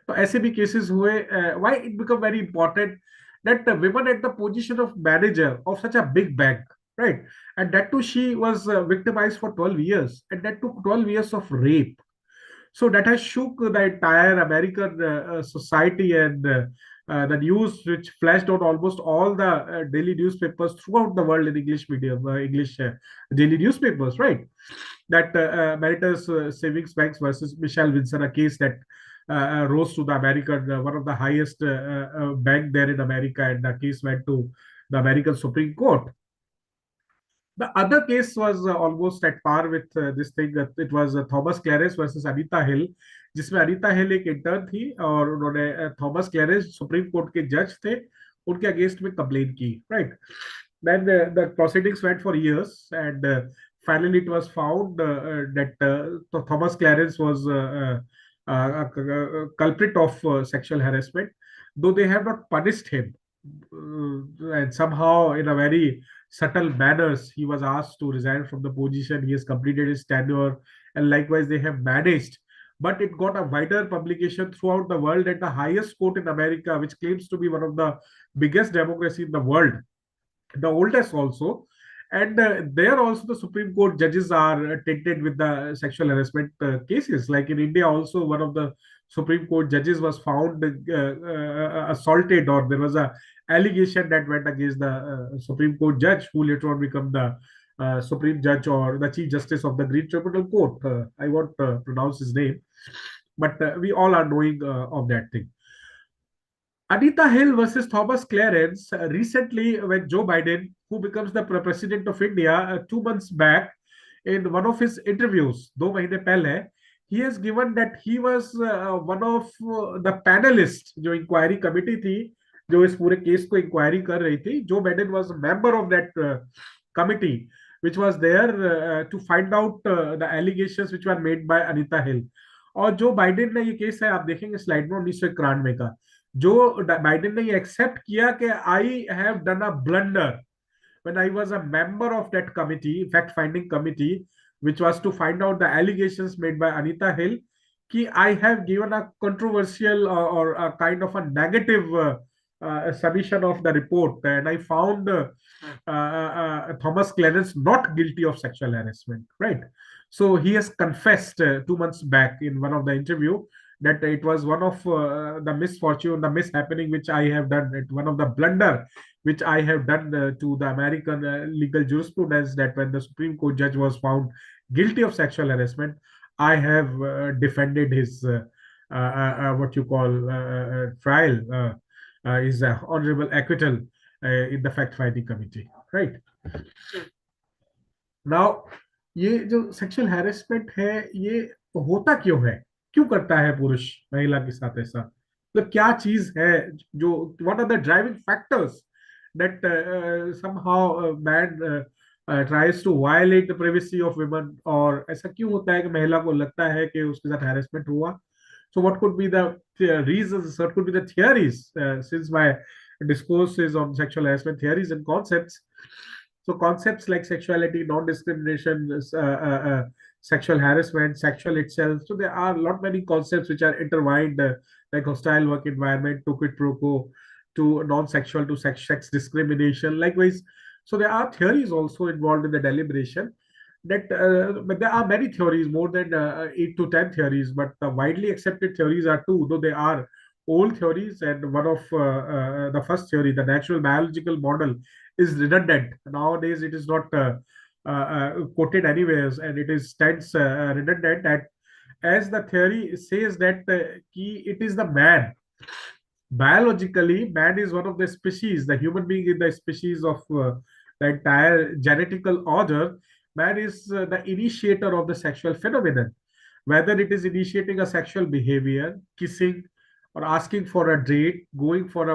[SPEAKER 3] So ऐसे भी cases हुए, why it become very important that the women at the position of manager of such a big bank, right? And that too she was victimized for 12 years, and that took 12 years of rape. So that has shook the entire American society, and the news which flashed out almost all the daily newspapers throughout the world in English medium, English daily newspapers, right? That Maritas Savings Banks versus Michelle Windsor, a case that rose to the American, one of the highest bank there in America, and the case went to the American Supreme Court. The other case was almost at par with this thing. It was Thomas Clarence versus Anita Hill, जिसमें अनीता हिल एक intern थी और उन्होंने Thomas Clarence supreme court के जज थे, उनके against में कंप्लेन की, right? Then the proceedings went for years, and finally it was found that Thomas Clarence was a culprit of sexual harassment, though they have not punished him. And somehow, in a very subtle manners, he was asked to resign from the position. He has completed his tenure, and likewise they have managed. But it got a wider publication throughout the world at the highest court in America, which claims to be one of the biggest democracy in the world, the oldest also. And there also the Supreme Court judges are tainted with the sexual harassment cases. Like in India also, one of the Supreme Court judges was found assaulted, or there was a allegation that went against the Supreme Court judge, who later on become the Supreme Judge or the Chief Justice of the Green Tribunal Court. I won't pronounce his name, but we all are knowing of that thing. Anita Hill versus Thomas Clarence, recently when Joe Biden, who becomes the president of India 2 months back, in one of his interviews, 2 महीने पहले, he has given that he was one of the panelists जो inquiry committee थी, जो इस पूरे case को inquiry कर रही थी. Joe Biden was a member of that committee, which was there to find out the allegations which were made by Anita Hill. और जो बाइडेन ने ये केस है, आप देखेंगे स्लाइड में 1991 का, जो बाइडेन ने ये एक्सेप्ट किया कि I have done a blunder when I was a member of that committee, fact finding committee, which was to find out the allegations made by Anita Hill, कि I have given a controversial or a kind of a negative submission of the report, and I found Thomas Clarence not guilty of sexual harassment, right? So he has confessed 2 months back in one of the interview that it was one of the misfortune, the mishappening which I have done, one of the blunder which I have done to the American legal jurisprudence, that when the Supreme Court judge was found guilty of sexual harassment, I have defended his what you call trial, is honorable acquittal in the fact-finding committee, right? Now, ये जो sexual harassment है, ये होता क्यों है, क्यों करता है पुरुष महिला के साथ ऐसा, मतलब क्या चीज है जो, what are the driving factors that somehow man tries to violate the privacy of women, और ऐसा क्यों होता है कि महिला को लगता है कि उसके साथ harassment हुआ? So what could be the reasons, what could be the theories, since my discourse is on sexual harassment theories and concepts. So concepts like sexuality, non-discrimination, sexual harassment, sexual itself. So there are a lot many concepts which are intertwined, like hostile work environment, to quid pro quo, to non-sexual, to sex discrimination. Likewise, so there are theories also involved in the deliberation. But there are many theories, more than 8 to 10 theories. But the widely accepted theories are two, though they are old theories. And one of the first theory, the natural biological model, is redundant nowadays. It is not quoted anywhere, and it is stands redundant. And as the theory says that it is the man. Biologically, man is one of the species. The human being is the species of the entire genetical order. Man is the initiator of the sexual phenomenon, whether it is initiating a sexual behavior, kissing, or asking for a date, going for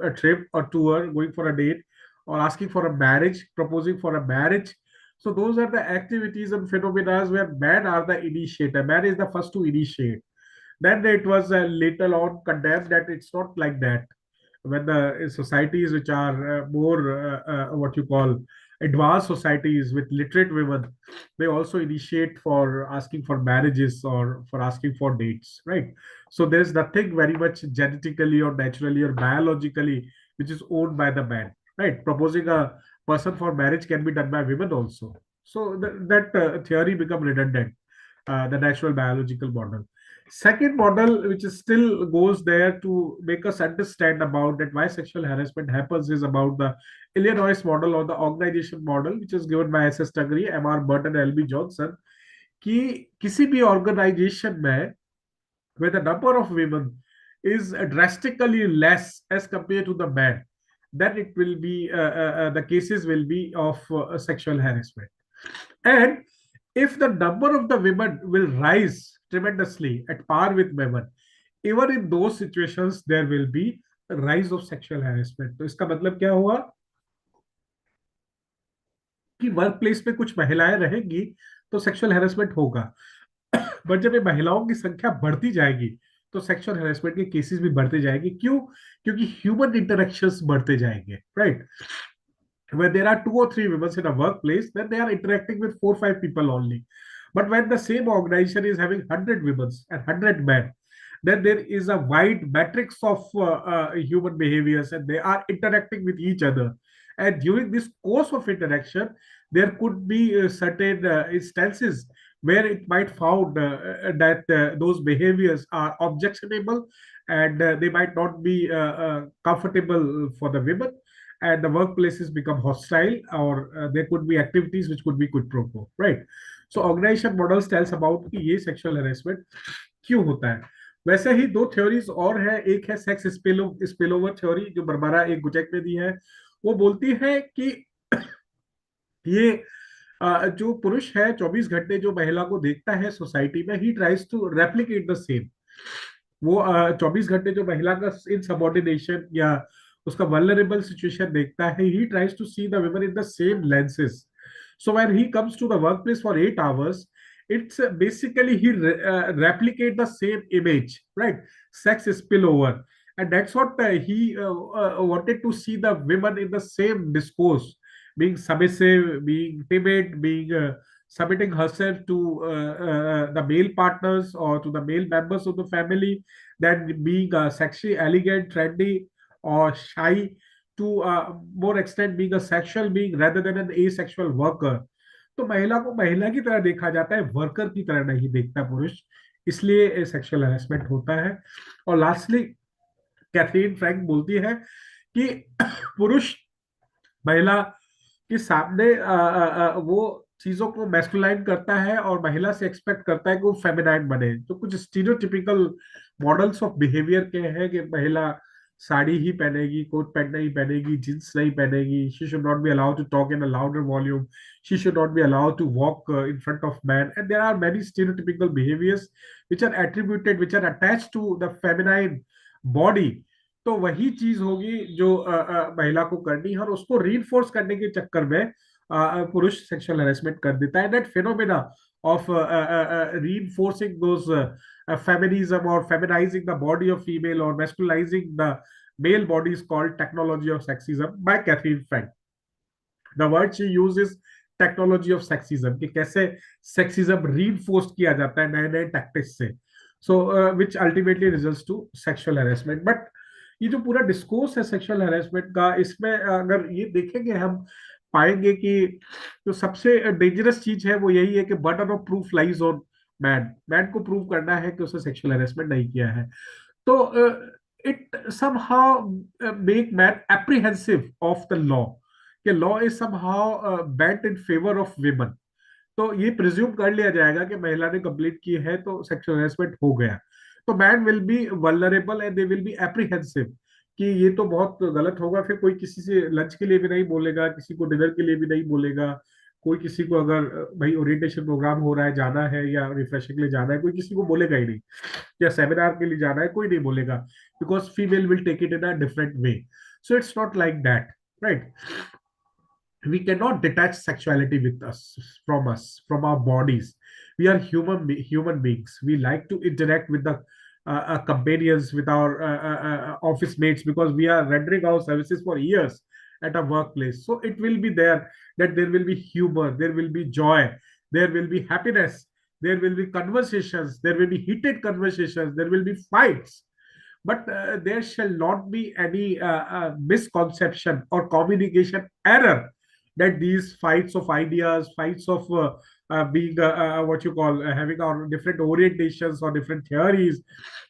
[SPEAKER 3] a trip or tour, going for a date, or asking for a marriage, proposing for a marriage. So those are the activities and phenomena where man are the initiator. Man is the first to initiate. Then it was later on condemned that it's not like that. When the societies which are more what you call advanced societies with literate women, they also initiate for asking for marriages or for asking for dates, right? So there's nothing very much genetically or naturally or biologically which is owned by the man, right? Proposing a person for marriage can be done by women also. So that theory become redundant, the natural biological model. Second model, which is still goes there to make us understand about that why sexual harassment happens, is about the Illinois model or the organization model, which is given by SS Tagri, MR Burton, LB Johnson. कि किसी भी organization में where the number of women is drastically less as compared to the man, then it will be the cases will be of sexual harassment. And if the number of the women will rise tremendously at par with women, even in those situations there will be a rise of sexual harassment. तो इसका मतलब क्या हुआ कि work place पे कुछ महिलाएं रहेंगी तो सेक्सुअल हैरेसमेंट होगा, बट जब ये महिलाओं की संख्या बढ़ती जाएगी तो सेक्सुअल हैरेसमेंट के केसेस भी बढ़ते जाएंगे. क्यों? क्योंकि ह्यूमन इंटरेक्शंस बढ़ते जाएंगे, right? When there are 2 or 3 women in a workplace, then they are interacting with 4 or 5 people only. But when the same organization is having 100 women and 100 men, then there is a wide matrix of human behaviors, and they are interacting with each other. And during this course of interaction, there could be certain instances where it might found that those behaviors are objectionable, and they might not be comfortable for the women, and the workplaces become hostile, or there could be activities which could be quid pro quo, right? So organization models tells about कि ये sexual harassment क्यों होता है. वैसे ही 2 theories और है. एक है सेक्स स्पिलओवर थ्योरी जो बर्बारा एक गुटेक में दी है. वो बोलती है कि ये जो पुरुष है 24 घंटे जो महिला को देखता है सोसाइटी में, he tries to replicate the same. वो 24 घंटे जो महिला का इनसबऑर्डिनेशन या उसका वल्नरेबल सिचुएशन देखता है, he tries to see the women in the same lenses. So when he comes to the workplace for 8 hours, it's basically he replicate the same image, right? Sex spillover, and that's what he wanted to see the women in the same discourse, being submissive, being timid, being submitting herself to the male partners or to the male members of the family, then being sexy, elegant, trendy, or shy, to more extent being a sexual being rather than an asexual worker. तो महिला को महिला की तरह देखा जाता है, worker की तरह नहीं देखता पुरुष, इसलिए सेक्सुअल हैरेसमेंट होता है. और लास्टली कैथरीन फ्रैंक बोलती है कि पुरुष महिला के सामने वो चीजों को मैस्कुलाइन करता है और महिला से एक्सपेक्ट करता है कि वो फेमिनाइन बने. तो कुछ स्टीरियोटिपिकल मॉडल्स ऑफ बिहेवियर के हैं कि महिला साड़ी ही पहनेगी, कोट पैंट नहीं पहनेगी, जींस नहीं पहनेगी, she should not be allowed to talk in a louder volume, she should not be allowed to walk in front of man, and there are many stereotypical behaviors which are attributed, which are attached to the feminine body. तो वही चीज होगी जो महिला को करनी है, और उसको रीइंफोर्स करने के चक्कर में पुरुष सेक्सुअल हैरेसमेंट कर देता है. That phenomena of reinforcing those feminism or feminizing the body of female or masculinizing the male body is called technology of sexism by Catherine Frank. The word she uses technology of sexism, कि कैसे sexism reinforce किया जाता है नए नए tactics से, so which ultimately results to sexual harassment. But ये जो पूरा डिस्कोर्स है सेक्सुअल हैरेसमेंट का, इसमें अगर ये देखेंगे हम पाएंगे कि जो सबसे डेंजरस चीज है वो यही है कि burden of proof lies on man. Man को प्रूव करना है कि उसने सेक्सुअल हैरेसमेंट नहीं किया है। तो it somehow make man apprehensive of the law, कि law is somehow bent in favour of women. तो ये प्रिज्यूम कर लिया जाएगा कि महिला ने कंप्लीट की है तो सेक्सुअल हैरेसमेंट हो गया। तो man will be vulnerable and they will be apprehensive कि ये तो बहुत गलत होगा, फिर कोई किसी से लंच के लिए भी नहीं बोलेगा, किसी को डिनर के लिए भी नहीं बोलेगा, कोई किसी को अगर भाई ओरिएंटेशन प्रोग्राम हो रहा है जाना है या रिफ्रेशिंग के लिए जाना है, कोई किसी को बोलेगा ही नहीं, या सेमिनार के लिए जाना है कोई नहीं बोलेगा, because female will take it in a different way. So it's not like that, right? We cannot detach sexuality with us from our bodies. We are human beings. We like to interact with the companions, with our office mates, because we are rendering our services for years at a workplace. So it will be there that there will be humor, there will be joy, there will be happiness, there will be conversations, there will be heated conversations, there will be fights, but there shall not be any misconception or communication error that these fights of ideas, fights of being what you call having our different orientations or different theories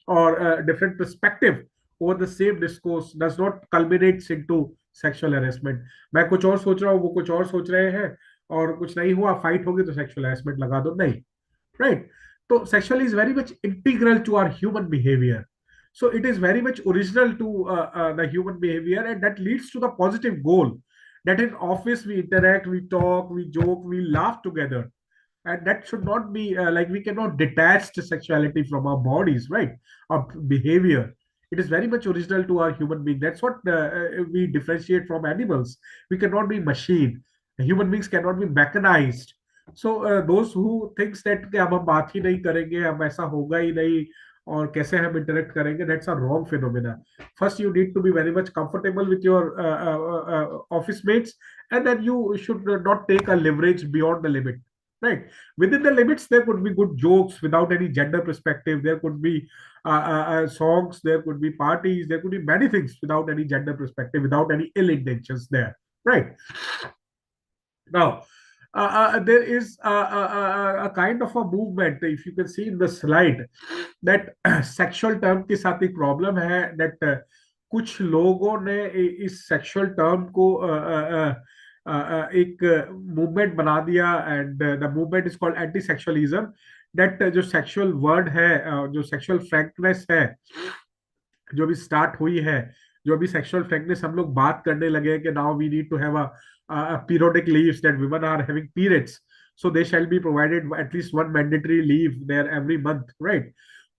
[SPEAKER 3] or different perspective over the same discourse does not culminates into sexual harassment. मैं कुछ और सोच रहा हूँ, वो कुछ और सोच रहे हैं, और कुछ नहीं हुआ, फाइट होगी तो सेक्सुअल हैरेसमेंट लगा दो, नहीं, right? So sexual is very much integral to our human behavior. So it is very much original to the human behavior, and that leads to the positive goal that in office we interact, we talk, we joke, we laugh together. And that should not be like, we cannot detach the sexuality from our bodies, right? Our behavior. It is very much original to our human being. That's what we differentiate from animals. We cannot be machine. Human beings cannot be mechanized. So those who thinks that कि अब हम बात ही नहीं करेंगे, अब ऐसा होगा ही नहीं, और कैसे हम इंटरेक्ट करेंगे, that's a wrong phenomena. First you need to be very much comfortable with your office mates, and then you should not take a leverage beyond the limit, right? Within the limits there could be good jokes without any gender perspective, there could be songs, there could be parties, there could be many things without any gender perspective, without any ill intentions there, right? Now there is a kind of a movement, if you can see in the slide, that sexual term के साथ एक problem है, that कुछ लोगों ने इस sexual term को एक movement बना दिया, and the movement is called anti-sexualism, that जो sexual word है, जो sexual frankness है, जो भी start हुई है, जो भी sexual frankness हम लोग बात करने लगे कि now we need to have a periodic leaves, that women are having periods, so they shall be provided at least one mandatory leave there every month, right?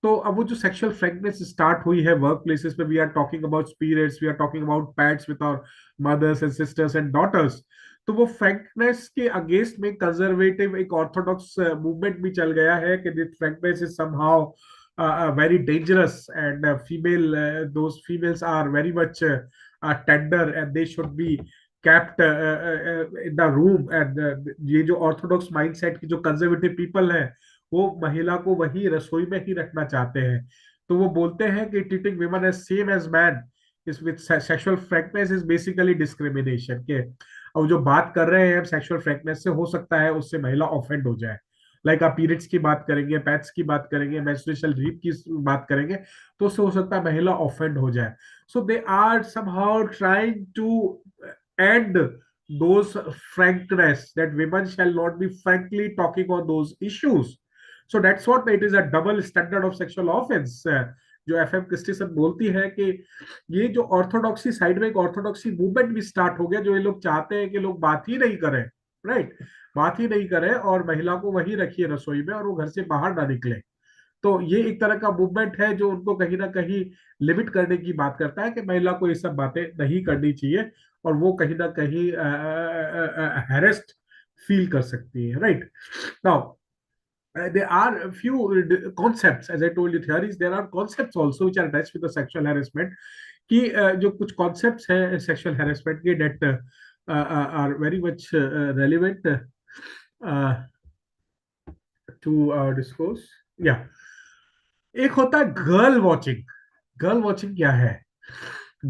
[SPEAKER 3] तो अब वो जो सेक्सुअल फ्रैंकनेस स्टार्ट हुई है वर्क प्लेसेस पे, we are talking about periods, we are talking about pads with our mothers and sisters and daughters, तो वो frankness के अगेंस्ट में कंजर्वेटिव एक ऑर्थोडॉक्स मूवमेंट भी चल गया है कि this frankness is somehow very dangerous, and those females are very much tender, and they should be kept in the room, and ये जो ऑर्थोडॉक्स माइंडसेट की जो कंजर्वेटिव पीपल है, वो महिला को वही रसोई में ही रखना चाहते हैं। तो वो बोलते हैं कि treating women as same as man is with sexual frankness is basically discrimination के। और जो बात कर रहे हैं हम सेक्सुअल फ्रैंकनेस से, हो सकता है उससे महिला ऑफेंड हो जाए, लाइक आप पीरियड्स की बात करेंगे, पैड्स की बात करेंगे, मेंस्ट्रुअल रीप की बात करेंगे, तो उससे हो सकता है महिला ऑफेंड हो जाए। So they are somehow trying to end those frankness, that women shall not be frankly talking on those issues. So that's what it is, a double standard of sexual offense. जो F M क्रिस्टीसन बोलती है कि ये जो orthodoxy side में एक orthodoxy movement भी start हो गया, जो ये लोग चाहते हैं कि लोग बात ही नहीं करें, राइट? बात ही नहीं करें और महिला को वही रखिए रसोई में और वो घर से बाहर ना निकले। तो ये एक तरह का मूवमेंट है जो उनको कहीं ना कहीं लिमिट करने की बात करता है कि महिला को ये सब बातें नहीं करनी चाहिए, और वो कहीं ना कहीं हैरेस्ड फील कर सकती है, right? Now there are a few concepts, as I told you, theories, there are concepts also which are attached with the sexual harassment, कि जो कुछ concepts हैं sexual harassment के that are very much relevant to our discourse. Yeah. एक होता है girl watching. Girl watching क्या है?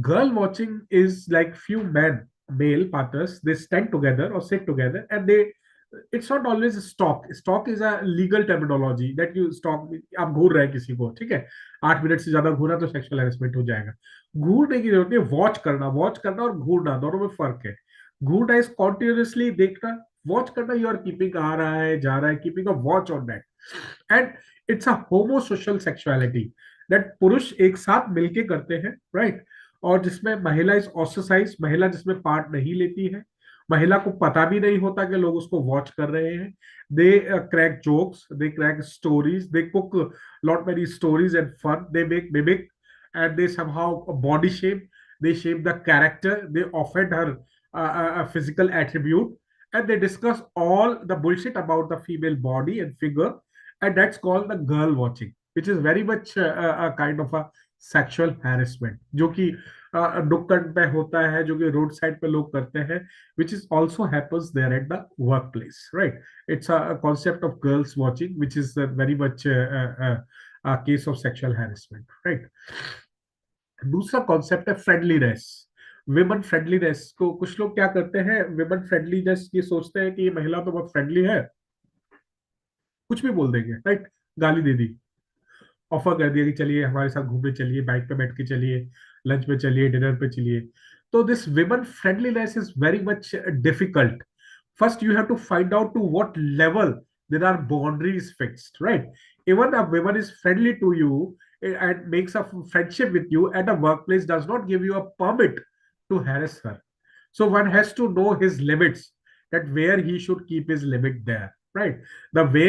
[SPEAKER 3] Girl watching is like few men, male partners, they stand together or sit together and they, it's not always stalk. Stalk is a legal terminology that you stalk. आप घूर रहे हैं किसी को, ठीक है, 8 मिनट से ज्यादा घूरा तो सेक्सुअल हैरेसमेंट हो जाएगा. घूरने की जरूरत नहीं, वॉच करना और घूरना दोनों में फर्क है. घूरना इज कॉन्टिन्यूसली देखना, वॉच करना यू आर कीपिंग, आ रहा है जा रहा है, keeping a watch on that. And it's a homosocial sexuality that पुरुष एक साथ मिलके करते हैं, राइट. और जिसमें महिला इज ऑस्ट्रेसाइज्ड, महिला जिसमें पार्ट नहीं लेती है, महिला को पता भी नहीं होता कि लोग उसको वॉच कर रहे हैं. They crack jokes, they crack stories, they cook lot many stories and fun, they make mimic and they somehow body shape, they shape the character, they offend her a physical attribute, and they discuss all the bullshit about the female body and figure, and that's called the girl watching, which is very much a kind of a sexual harassment, जो कि नुक्कड़ पे होता है, जो कि road side पे लोग करते हैं, which is also happens there at the workplace, right. It's a concept of girls watching, which is very much a case of sexual harassment, right. दूसरा कॉन्सेप्ट है फ्रेंडलीनेस. विमेन फ्रेंडलीनेस को कुछ लोग क्या करते हैं, विमेन फ्रेंडलीनेस ये सोचते हैं कि ये महिला तो बहुत फ्रेंडली है, कुछ भी बोल देंगे, राइट. गाली दे दी, ऑफर कर दिया कि चलिए हमारे साथ घूमने चलिए, बाइक पे बैठ के चलिए, लंच पे चलिए, डिनर पे चलिए. तो this women friendliness is very much difficult. First you have to find out to what level there are boundaries fixed, right. Even a woman is friendly to you and makes a friendship with you at a workplace does not give you a permit to harass her. So one has to know his limits, that where he should keep his limit there, right. The way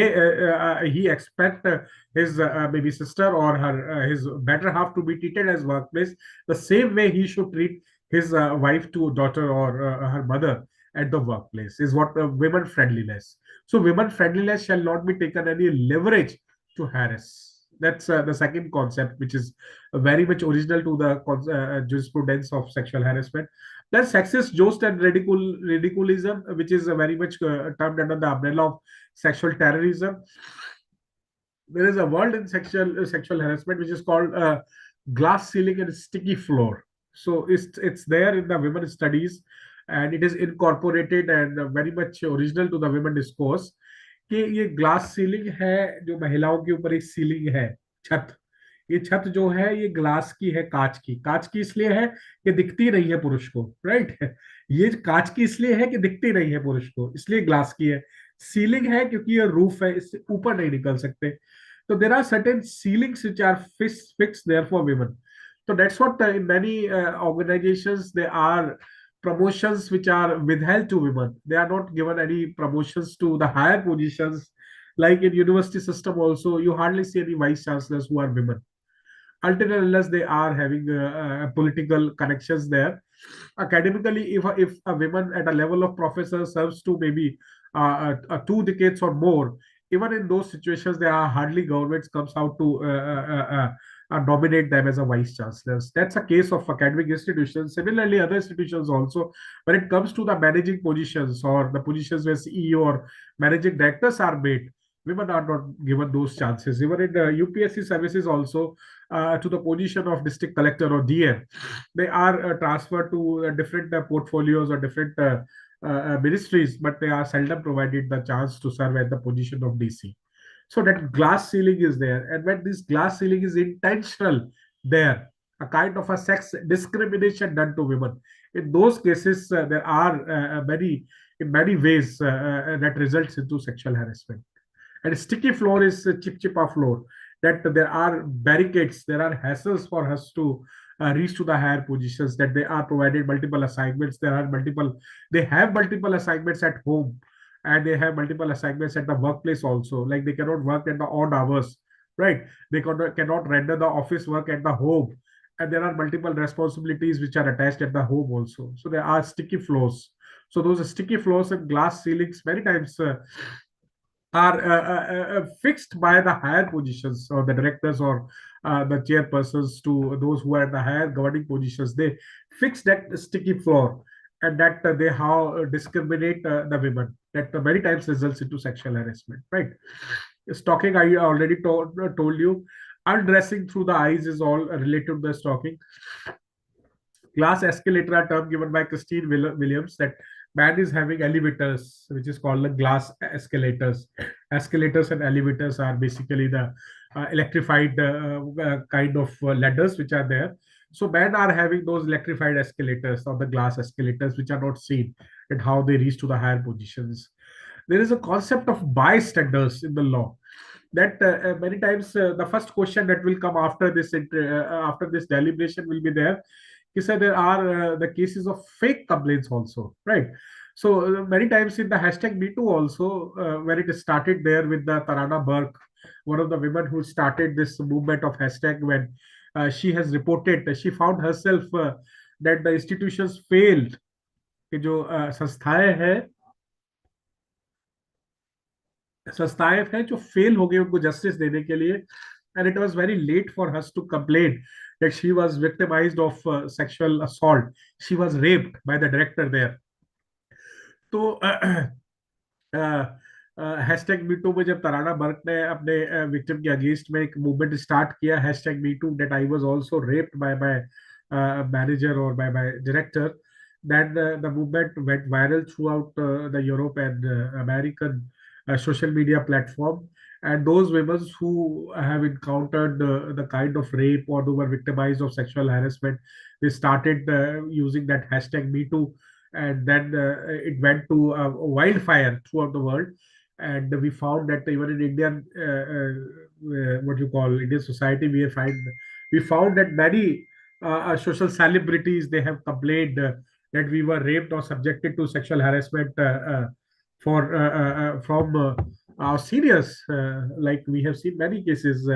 [SPEAKER 3] he expect his maybe sister or her his better half to be treated as workplace, the same way he should treat his wife to daughter or her mother at the workplace, is what women friendliness. So women friendliness shall not be taken any leverage to harass. That's the second concept, which is very much original to the jurisprudence of sexual harassment. Then sexist joke and ridiculism, which is very much termed under the umbrella of sexual terrorism. There is a word in sexual harassment which is called glass ceiling and sticky floor. So it's there in the women studies, and it is incorporated and very much original to the women discourse कि ये glass ceiling है, जो महिलाओं के ऊपर एक ceiling है, छत. ये छत जो है ये ग्लास की है, कांच की. कांच की इसलिए है कि दिखती नहीं है पुरुष को, राइट. ये कांच की इसलिए है कि दिखती नहीं है पुरुष को, इसलिए ग्लास की है. सीलिंग है क्योंकि ये रूफ है, इससे ऊपर नहीं निकल सकते. तो there are certain ceilings which are fixed there for women. So that's what in many organizations there are promotions which are withheld to women. They are not given any promotions to the higher positions. Like in university system also, you hardly see any vice chancellors who are women, until and unless they are having political connections there. Academically, if a woman at a level of professor serves to maybe 2 decades or more, even in those situations, there are hardly governments comes out to nominate them as a vice chancellors. That's a case of academic institutions. Similarly, other institutions also, when it comes to the managing positions or the positions where CEO or managing directors are made, women are not given those chances. Even in the UPSC services also, to the position of district collector or DM, they are transferred to different portfolios or different ministries, but they are seldom provided the chance to serve at the position of DC. So that glass ceiling is there, and when this glass ceiling is intentional, there a kind of a sex discrimination done to women. In those cases, there are in many ways that results into sexual harassment. And sticky floor is chip floor, that there are barricades, there are hassles for us to reach to the higher positions, that they are provided multiple assignments, they have multiple assignments at home, and they have multiple assignments at the workplace also. Like they cannot work at the odd hours, right. They cannot render the office work at the home, and there are multiple responsibilities which are attached at the home also. So there are sticky floors. So those sticky floors and glass ceilings many times are fixed by the higher positions or the directors or the chairpersons to those who are in the higher governing positions. They fix that sticky floor, and that they how discriminate the women, that many times results into sexual harassment, right? Stalking, I already told you. Undressing through the eyes is all related to the stalking. Glass escalator, a term given by Christine Williams, that man is having elevators, which is called the glass escalators. Escalators and elevators are basically the electrified kind of ladders which are there. So men are having those electrified escalators or the glass escalators which are not seen, and how they reach to the higher positions. There is a concept of bystanders in the law, that many times the first question that will come after this deliberation will be there. He said there are the cases of fake complaints also, right? So many times in the hashtag Me Too also, when it started there with the Tarana Burke, one of the women who started this movement of hashtag, when she has reported, she found herself that the institutions failed, कि जो संस्थाएं हैं संस्थाएं हैं जो fail हो गई उनको जस्टिस देने के लिए, and it was very late for us to complain that she was victimized of sexual assault. She was raped by the director there. तो हैशटैग मीटू में जब तराना बर्क ने अपने विक्टिम के अगेंस्ट में एक मूवमेंट स्टार्ट किया, hashtag MeToo, that I was also raped by my manager और by my director, then the movement went viral throughout the Europe and American social media platform. And those women who have encountered the kind of rape or who were victimized of sexual harassment, they started using that hashtag MeToo, and then it went to wildfire throughout the world. And we found that even in Indian, what you call Indian society, we found that many social celebrities, they have complained that we were raped or subjected to sexual harassment from our seniors. Like we have seen many cases.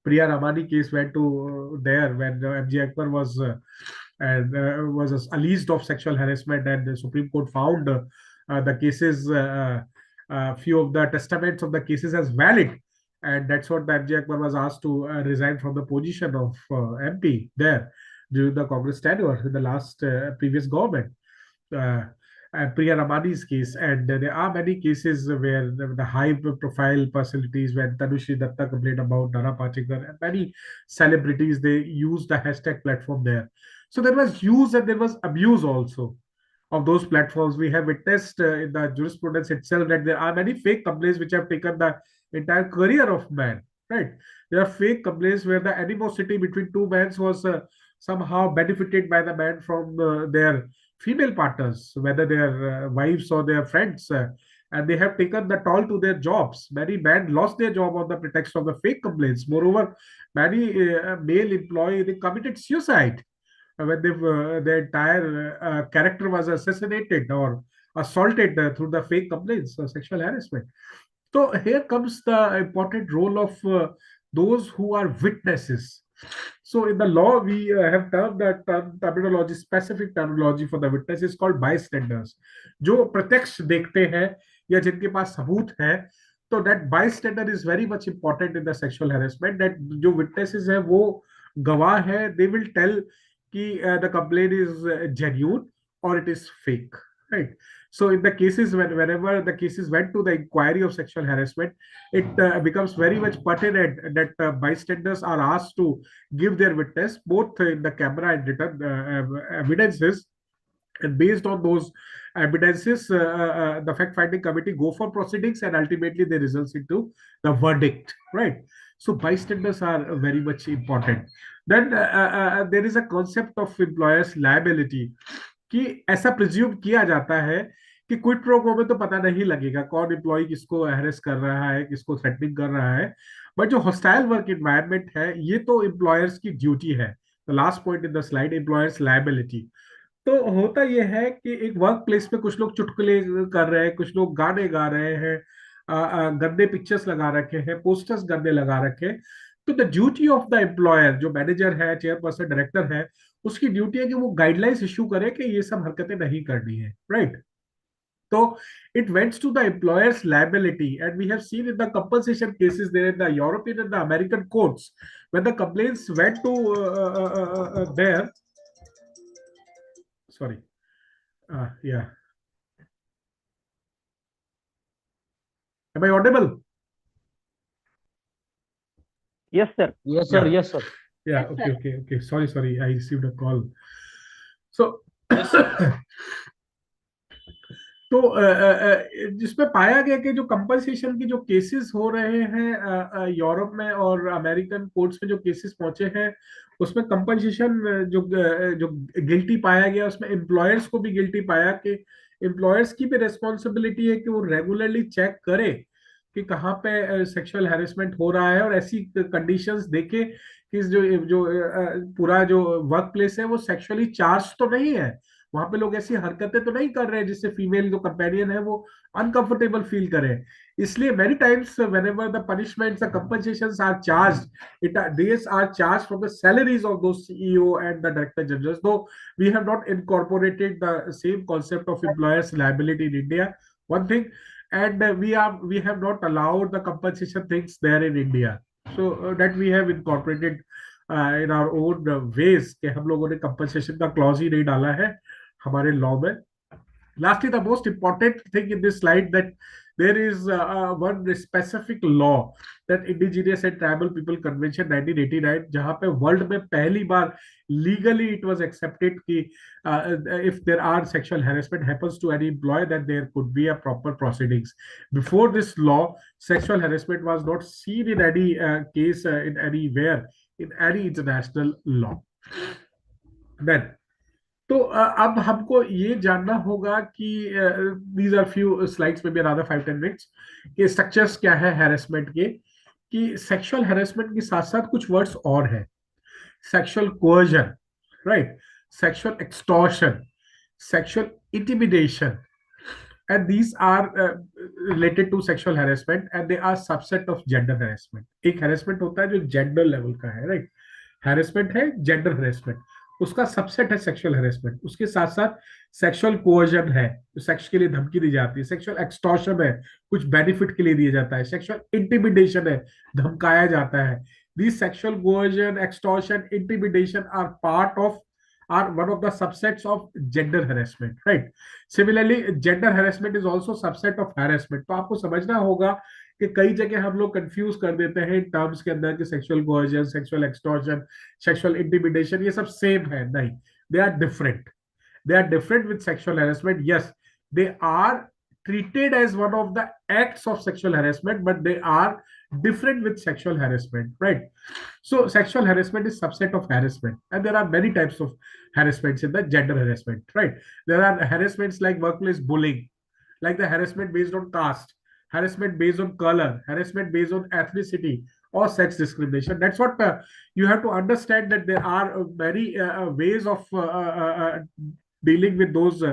[SPEAKER 3] Priya Ramani case went to there when MJ Akbar was and was alleged of sexual harassment, and the Supreme Court found the cases, few of the testaments of the cases as valid, and that's what the MJ Akbar was asked to resign from the position of MP there during the Congress tenure in the last previous government. Priya Ramani's case, and there are many cases where the high-profile personalities, when Tanushri Datta complained about Nana Pachikar, and many celebrities, they used the hashtag platform there. So there was use and there was abuse also of those platforms. We have witnessed in the jurisprudence itself that there are many fake complaints which have taken the entire career of man, right? There are fake complaints where the animosity between two men was somehow benefited by the man from their female partners, whether they are wives or their friends, and they have taken the toll to their jobs. Many men lost their job on the pretext of the fake complaints. Moreover, many male employees, they committed suicide when their entire character was assassinated or assaulted through the fake complaints of sexual harassment. So here comes the important role of those who are witnesses. So in the law, we have termed that terminology, specific terminology for the witness is called bystanders. जो प्रत्यक्ष देखते हैं या जिनके पास सबूत है, तो that bystander is very much important in the sexual harassment. That जो witnesses है वो गवाह है, they will tell कि the complaint is genuine or it is fake, right? So in the cases whenever the cases went to the inquiry of sexual harassment, it becomes very much pertinent that bystanders are asked to give their witness both in the camera and written evidences, and based on those evidences, the fact-finding committee go for proceedings, and ultimately they results into the verdict, right? So bystanders are very much important. Then there is a concept of employer's liability, कि ऐसा presume किया जाता है कि quid pro quo में तो पता नहीं लगेगा कौन एम्प्लॉय किसको हैरेस कर रहा है, किसको थ्रेटनिंग कर रहा है, बट जो हॉस्टाइल वर्क एनवायरनमेंट है ये तो एम्प्लॉयर्स की ड्यूटी है. The last point in the slide, employers liability. तो होता यह है कि एक वर्क प्लेस पे कुछ लोग चुटकुले कर रहे हैं, कुछ लोग गाने गा रहे हैं, गंदे पिक्चर्स लगा रखे हैं, पोस्टर्स गंदे लगा रखे. तो the duty of the employer, जो मैनेजर है, चेयरपर्सन, डायरेक्टर है, उसकी ड्यूटी है कि वो गाइडलाइंस इश्यू करे कि ये सब हरकतें नहीं करनी है, राइट? तो it went to the employer's liability, and we have seen in the compensation cases there in the European and the American courts when the complaints went to there. Sorry, yeah. Am I audible?
[SPEAKER 2] Yes, sir.
[SPEAKER 4] Yes, sir.
[SPEAKER 3] Yeah.
[SPEAKER 4] Yes, sir.
[SPEAKER 3] Yeah.
[SPEAKER 5] Yes,
[SPEAKER 3] Okay. Sorry. I received a call. So,
[SPEAKER 1] Yes, sir.
[SPEAKER 3] तो जिसमें पाया गया कि जो compensation की जो cases हो रहे हैं यूरोप में और अमेरिकन कोर्ट्स में जो केसेस पहुंचे हैं, उसमें कंपनसेशन जो गिल्टी पाया गया, उसमें एम्प्लॉयर्स को भी गिल्टी पाया कि एम्प्लॉयर्स की भी रिस्पॉन्सिबिलिटी है कि वो रेगुलरली चेक करे कि कहाँ पे सेक्सुअल हैरेसमेंट हो रहा है, और ऐसी कंडीशंस देखे कि जो जो पूरा जो वर्क प्लेस है वो सेक्सुअली चार्ज तो नहीं है, वहां पे लोग ऐसी हरकतें तो नहीं कर रहे हैं जिससे फीमेल जो कंपेनियन है वो अनकंफर्टेबल फील करे। इसलिए many times whenever the punishments the compensations are charged, it these are charged from the salaries of those CEO and the director generals, though we have not incorporated the same concept of employers liability in India, one thing, and we have not allowed the compensation things there in India, so that we have incorporated in our own ways कि हम लोगों ने compensation का clause ही नहीं डाला है हमारे law में। Lastly, the most important thing in this slide that there is one specific law, that Indigenous and Tribal People Convention 1989, जहां पे वर्ल्ड में पहली बार legally it was accepted कि if there are sexual harassment happens to any employee, then there could be a proper proceedings. Before this law, sexual harassment was not seen in any case in anywhere in any international law. Then तो अब हमको ये जानना होगा कि these are few slides में भी around 5-10 minutes कि स्ट्रक्चर्स क्या है हैरेसमेंट के, कि सेक्सुअल हैरेसमेंट के साथ साथ कुछ वर्ड्स और हैं। Sexual coercion, right, sexual extortion, sexual intimidation, and these are related to sexual harassment and they are subset of gender harassment. एक harassment होता है जो जेंडर लेवल का है, राइट, हैरेसमेंट है जेंडर हैरेसमेंट, उसका सबसेट है सेक्सुअल हैरेसमेंट। उसके साथ साथ सेक्सुअल कोअर्जन है, सेक्स के लिए धमकी दी जाती है, सेक्सुअल एक्सटॉर्शन है, कुछ बेनिफिट के लिए दिया जाता है, सेक्सुअल इंटिमिडेशन है, धमकाया जाता है। These sexual coercion, extortion, intimidation are part of, are one of the subsets of gender harassment, right? Similarly, gender harassment is also subset of harassment. तो आपको समझना होगा कि कई जगह हम लोग कंफ्यूज कर देते हैं टर्म्स के अंदर कि sexual coercion, sexual extortion, sexual intimidation ये सब सेम है, नहीं, they are different. They are different with sexual harassment. Yes, they are treated as one of the acts of sexual harassment, but they are different with sexual harassment, right? So sexual harassment is subset of harassment, and there are many types of harassments in the gender harassment, right? There are harassments like workplace bullying, like the harassment based on caste, harassment based on color, harassment based on ethnicity or sex discrimination. That's what you have to understand, that there are many ways of dealing with those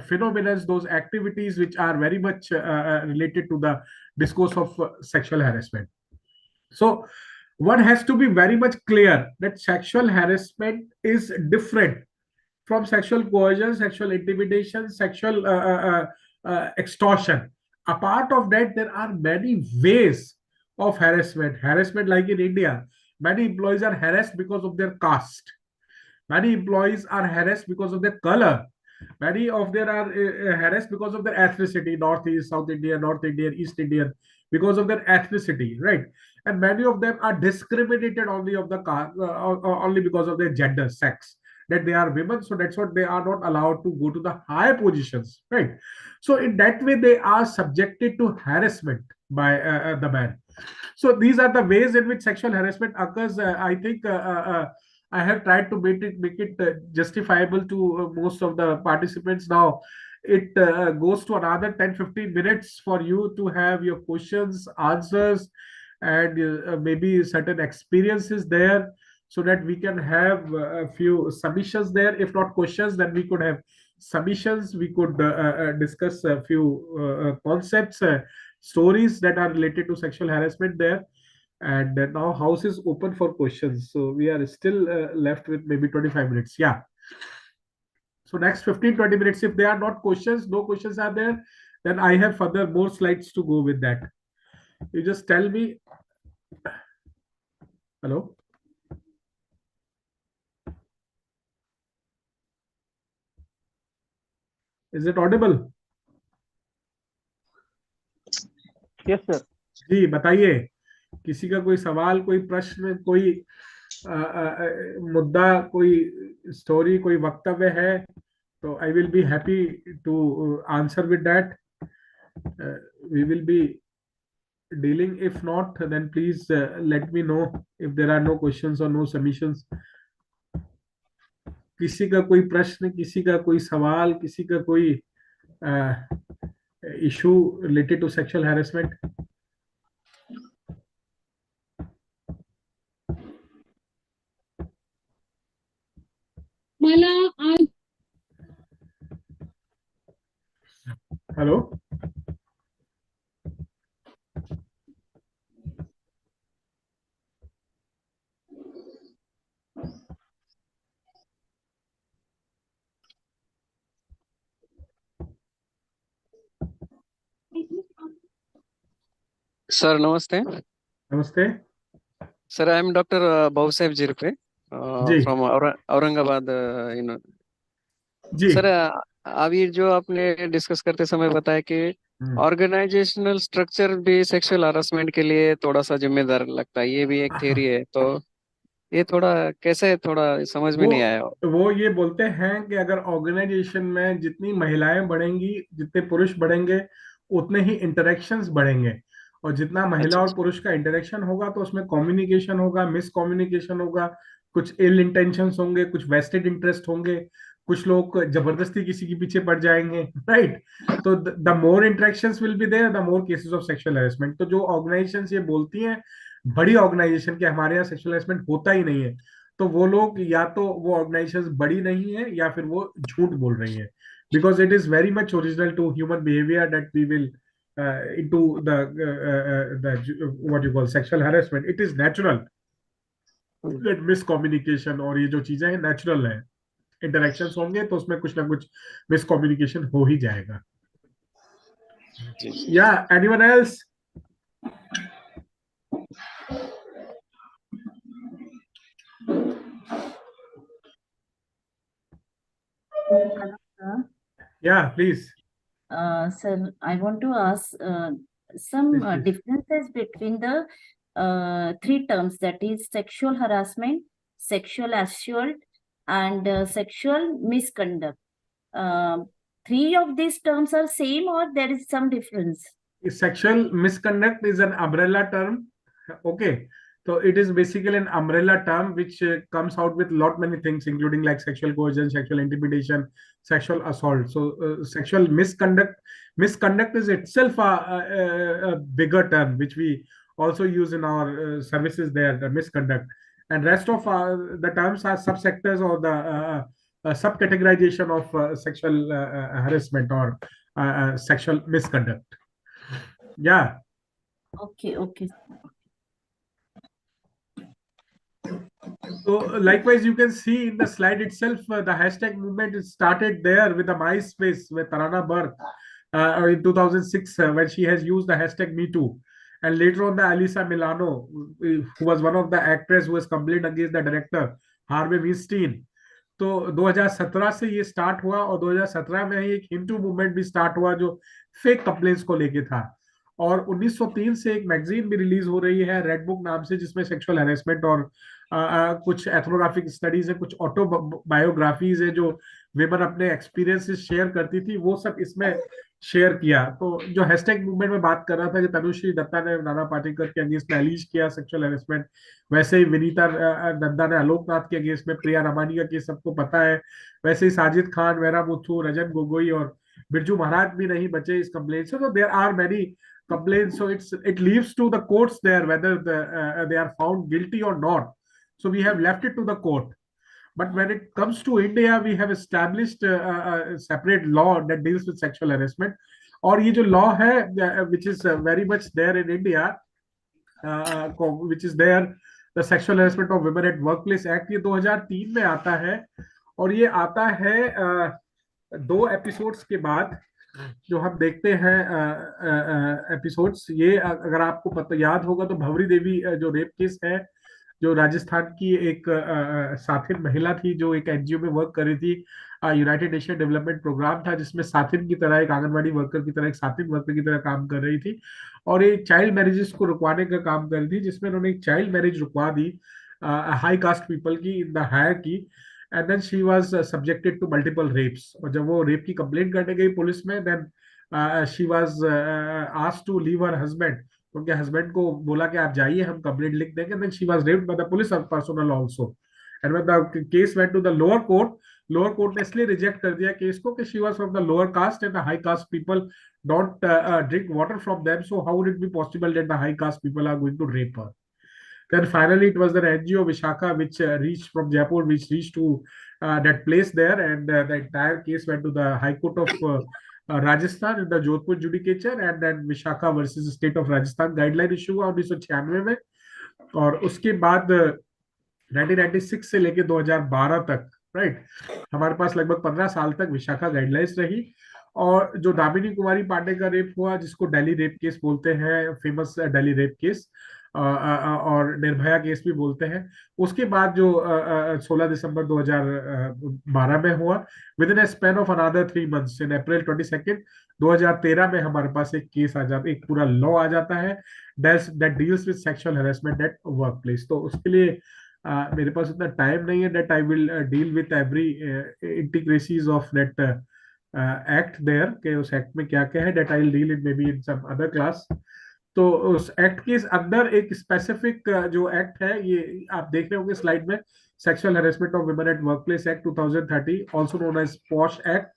[SPEAKER 3] phenomena, those activities which are very much related to the discourse of sexual harassment. So one has to be very much clear that sexual harassment is different from sexual coercion, sexual intimidation, sexual extortion. Apart of that, there are many ways of harassment. Harassment, like in India, many employees are harassed because of their caste. Many employees are harassed because of their color. Many of them are harassed because of their ethnicity, Northeast, South Indian, North Indian, East Indian, because of their ethnicity, right? And many of them are discriminated only of the only because of their gender, sex, that they are women, so that's what they are not allowed to go to the high positions, right? So in that way, they are subjected to harassment by the man. So these are the ways in which sexual harassment occurs. I think I have tried to make it justifiable to most of the participants. Now it goes to another 10-15 minutes for you to have your questions, answers, and maybe certain experiences there, so that we can have a few submissions there. If not questions, then we could have submissions. We could discuss a few concepts, stories that are related to sexual harassment there. And now house is open for questions, so we are still left with maybe 25 minutes. Yeah, so next 15-20 minutes, if there are not questions, no questions are there, then I have further more slides to go with that. You just tell me. Hello. Is it audible?
[SPEAKER 2] Yes sir.
[SPEAKER 3] जी बताइए, किसी का कोई सवाल, कोई प्रश्न, कोई मुद्दा, कोई स्टोरी, कोई वक्तव्य है तो I will be happy to answer with that. We will be dealing. If not, then please let me know if there are no questions or no submissions. किसी का कोई प्रश्न, किसी का कोई सवाल, किसी का कोई issue related to sexual harassment? Hello.
[SPEAKER 4] Sir नमस्ते.
[SPEAKER 3] नमस्ते.
[SPEAKER 4] Sir I am doctor Bahusaheb Jirpe
[SPEAKER 3] ji
[SPEAKER 4] from Aurangabad.
[SPEAKER 3] जी.
[SPEAKER 4] सर अभी जो आपने डिस्कस करते समय बताया कि ऑर्गेनाइजेशनल स्ट्रक्चर भी सेक्सुअल हरासमेंट के लिए थोड़ा सा जिम्मेदार लगता है, ये भी एक थ्योरी है, तो ये थोड़ा कैसे, थोड़ा समझ में नहीं आया.
[SPEAKER 3] वो ये बोलते हैं कि अगर ऑर्गेनाइजेशन में जितनी महिलाएं बढ़ेंगी, जितने पुरुष बढ़ेंगे, उतने ही इंटरेक्शंस बढ़ेंगे. और जितना महिला
[SPEAKER 4] अच्छा
[SPEAKER 3] और पुरुष का इंटरेक्शन होगा तो उसमें कम्युनिकेशन होगा, मिस कम्युनिकेशन होगा, कुछ इल इंटेंशंस होंगे, कुछ वेस्टेड इंटरेस्ट होंगे, कुछ लोग जबरदस्ती किसी के पीछे पड़ जाएंगे, राइट? तो the more interactions will be there, the more cases of sexual harassment. तो जो ऑर्गेनाइजेशंस ये बोलती हैं, बड़ी ऑर्गेनाइजेशन के हमारे यहाँ सेक्सुअल हैरेसमेंट होता ही नहीं है, तो वो लोग या तो वो ऑर्गेनाइजेशन बड़ी नहीं है या फिर वो झूठ बोल रही है. Because it is very much original to human behaviour that we will into the what you call sexual harassment. It is natural that miscommunication और ये जो चीजें हैं नेचुरल है. इंटरेक्शंस होंगे तो उसमें कुछ ना कुछ मिसकम्युनिकेशन हो ही जाएगा. या एनीवन एल्स?
[SPEAKER 6] Hello, sir.
[SPEAKER 3] या please.
[SPEAKER 6] Sir, I want to ask some
[SPEAKER 3] Please.
[SPEAKER 6] differences between the three terms, that is sexual harassment, sexual assault, and sexual misconduct. Three of these terms are same or there is some difference?
[SPEAKER 3] Sexual misconduct is an umbrella term. Okay, so it is basically an umbrella term which comes out with lot many things, including like sexual coercion, sexual intimidation, sexual assault. So sexual misconduct is itself a bigger term which we also use in our services there, the misconduct. And rest of the terms are subsectors or the subcategorization of sexual harassment or sexual misconduct. Yeah.
[SPEAKER 6] Okay, okay.
[SPEAKER 3] So likewise, you can see in the slide itself, the hashtag movement is started there with the MySpace with Tarana Burke in 2006 when she has used the hashtag #MeToo. And later on, the Alyssa Milano, who was one of the actors who was complained against the director Harvey Weinstein. तो 2017 से ये start हुआ और 2017 में ही एक हिंटू movement भी start हुआ जो फेक कंप्लेंट्स को लेके था. और 1903 से एक मैगजीन भी रिलीज हो रही है रेड बुक नाम से, जिसमें सेक्सुअल हैरेसमेंट और कुछ एथनोग्राफिक स्टडीज है, कुछ ऑटोबायोग्राफीज है जो वेबर अपने एक्सपीरियंसेस शेयर करती थी, वो सब इसमें शेयर किया. तो जो हैशटैग मूवमेंट में बात कर रहा था कि तनुश्री दत्ता ने नाना पाटेकर के अगेंस्ट में एलिज किया सेक्सुअल हैरेसमेंट, वैसे ही विनीता नंदा ने आलोकनाथ के अगेंस्ट में, प्रिया रमानी का केस सबको पता है, वैसे ही साजिद खान, वेरा मुथु, रजन गोगोई और बिरजू महाराज भी नहीं बचे इस कंप्लेंट से. तो there are many complaints, so it leaves to the courts there whether they are found guilty or not. So we have left it to the court. But when it comes to India, we have established a separate law that deals with sexual harassment. और ये जो law है which is very much there in India, which is there, the Sexual Harassment of Women at Workplace Act, ये 2003 में आता है. और ये आता है 2 एपिसोड्स के बाद. जो हम देखते हैं एपिसोड्स, ये अगर आपको पता याद होगा तो भवरी देवी जो रेप केस है जो राजस्थान की एक साथिन महिला थी, जो एक एनजीओ में वर्क कर रही थी, यूनाइटेड नेशन डेवलपमेंट प्रोग्राम था, जिसमें साथिन की तरह, एक आंगनबाड़ी वर्कर की तरह, एक साथिन वर्कर की तरह काम कर रही थी, और ये चाइल्ड मैरिजेस को रुकवाने का काम कर रही थी, जिसमें उन्होंने एक चाइल्ड मैरिज रुकवा दी हाई कास्ट पीपल की in the hierarchy, and then she was subjected to multiple rapes. और जब वो रेप की कंप्लेंट करने गई पुलिस में, then she was asked to leave her husband. उनके हस्बैंड को बोला कि आप जाइए, हम कंप्लेंट लिख देंगे। Then she was raped by the police personal also, and when the case went to the lower court ने इसलिए रिजेक्ट कर दिया केस को कि she was from the lower caste and the high caste people don't drink water from them, so how would it be possible that the high caste people are going to rape her? Then finally, it was the NGO Vishaka which reached from Jaipur, which reached to that place there, and the entire case went to the High Court of Rajasthan in the Jodhpur judicature, and then Vishaka versus State of Rajasthan guideline issue हुआ 1996 में, और उसके बाद 1996 से लेके 2012 तक, right, हमारे पास लगभग 15 साल तक विशाखा गाइडलाइंस रही। और जो दामिनी कुमारी पांडे का रेप हुआ, जिसको दिल्ली रेप केस बोलते हैं, फेमस दिल्ली रेप केस, और निर्भया केस भी बोलते हैं, उसके बाद जो 16 दिसंबर 2012 में हुआ, with in A span of another 3 months, इन अप्रैल 22 2013 में हमारे पास एक केस आ जाता, एक पूरा लॉ आ जाता है that deals with sexual harassment at work place. तो उसके लिए मेरे पास इतना टाइम नहीं है that I will deal with every intricacies of that act there, के उस एक्ट में क्या क्या है, that I will deal in maybe in some other class. तो उस एक्ट के अंदर एक स्पेसिफिक जो एक्ट है, ये आप देख रहे होंगे स्लाइड में, sexual harassment of women at workplace act 2030, also known as POSH act.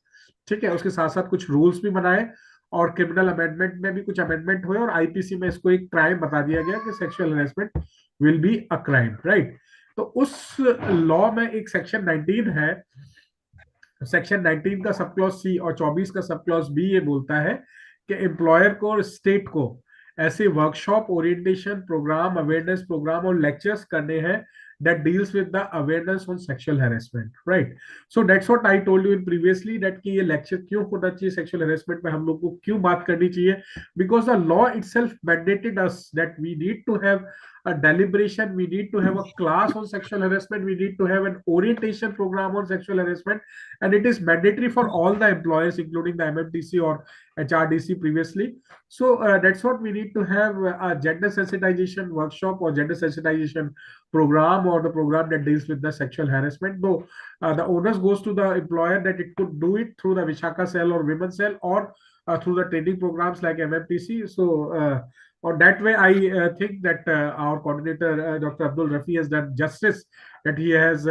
[SPEAKER 3] ठीक है, उसके साथ साथ कुछ रूल्स भी बनाए, और क्रिमिनल अमेंडमेंट में भी कुछ अमेंडमेंट हुए, और आईपीसी में इसको एक क्राइम बता दिया गया कि sexual harassment will be a crime, right. तो उस लॉ में एक सेक्शन 19 है, सेक्शन 19 का सब क्लॉज सी और 24 का सब क्लॉज बी ये बोलता है कि एम्प्लॉयर को और स्टेट को ऐसे workshop, orientation programme, awareness programme और लेक्चर्स करने हैं that deals with the awareness on sexual harassment, right? So that's what I told you in previously that कि ये lecture क्यों होना चाहिए, sexual harassment में हम लोग को क्यों बात करनी चाहिए, because the law itself mandated us that we need to have a deliberation, we need to have a class on sexual harassment, we need to have an orientation program on sexual harassment, and it is mandatory for all the employers, including the MMTC or HRDC previously. So that's what we need to have a gender sensitization workshop or gender sensitization program, or the program that deals with the sexual harassment. Though the onus goes to the employer that it could do it through the Vishaka cell or women cell, or through the training programs like MMTC. So or that way, I think that our coordinator, Dr. Abdul Rafi, has done justice, that he has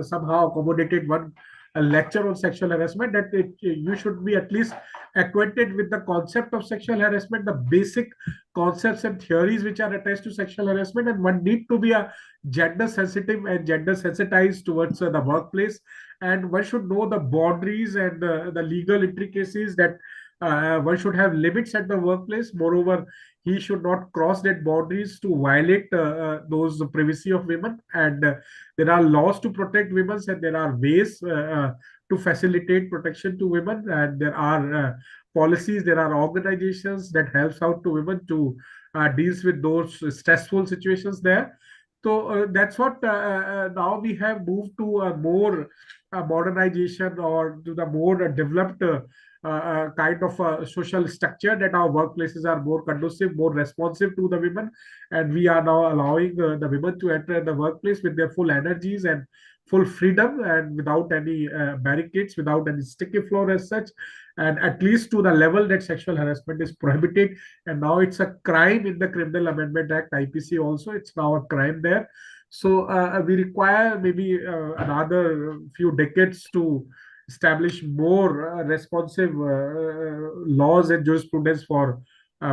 [SPEAKER 3] somehow accommodated one lecture on sexual harassment, that you should be at least acquainted with the concept of sexual harassment, the basic concepts and theories which are attached to sexual harassment, and one need to be a gender sensitive and gender sensitized towards the workplace, and one should know the boundaries and the legal intricacies, that one should have limits at the workplace. Moreover, he should not cross that boundaries to violate those privacy of women, and there are laws to protect women, and there are ways to facilitate protection to women, and there are policies, there are organizations that helps out to women to deals with those stressful situations there. So that's what now we have moved to a more modernization, or to the more developed kind of social structure, that our workplaces are more conducive, more responsive to the women, and we are now allowing the women to enter the workplace with their full energies and full freedom, and without any barricades, without any sticky floor as such, and at least to the level that sexual harassment is prohibited. And now it's a crime in the Criminal Amendment Act, IPC also, it's now a crime there. So we require maybe another few decades to establish more responsive laws and jurisprudence for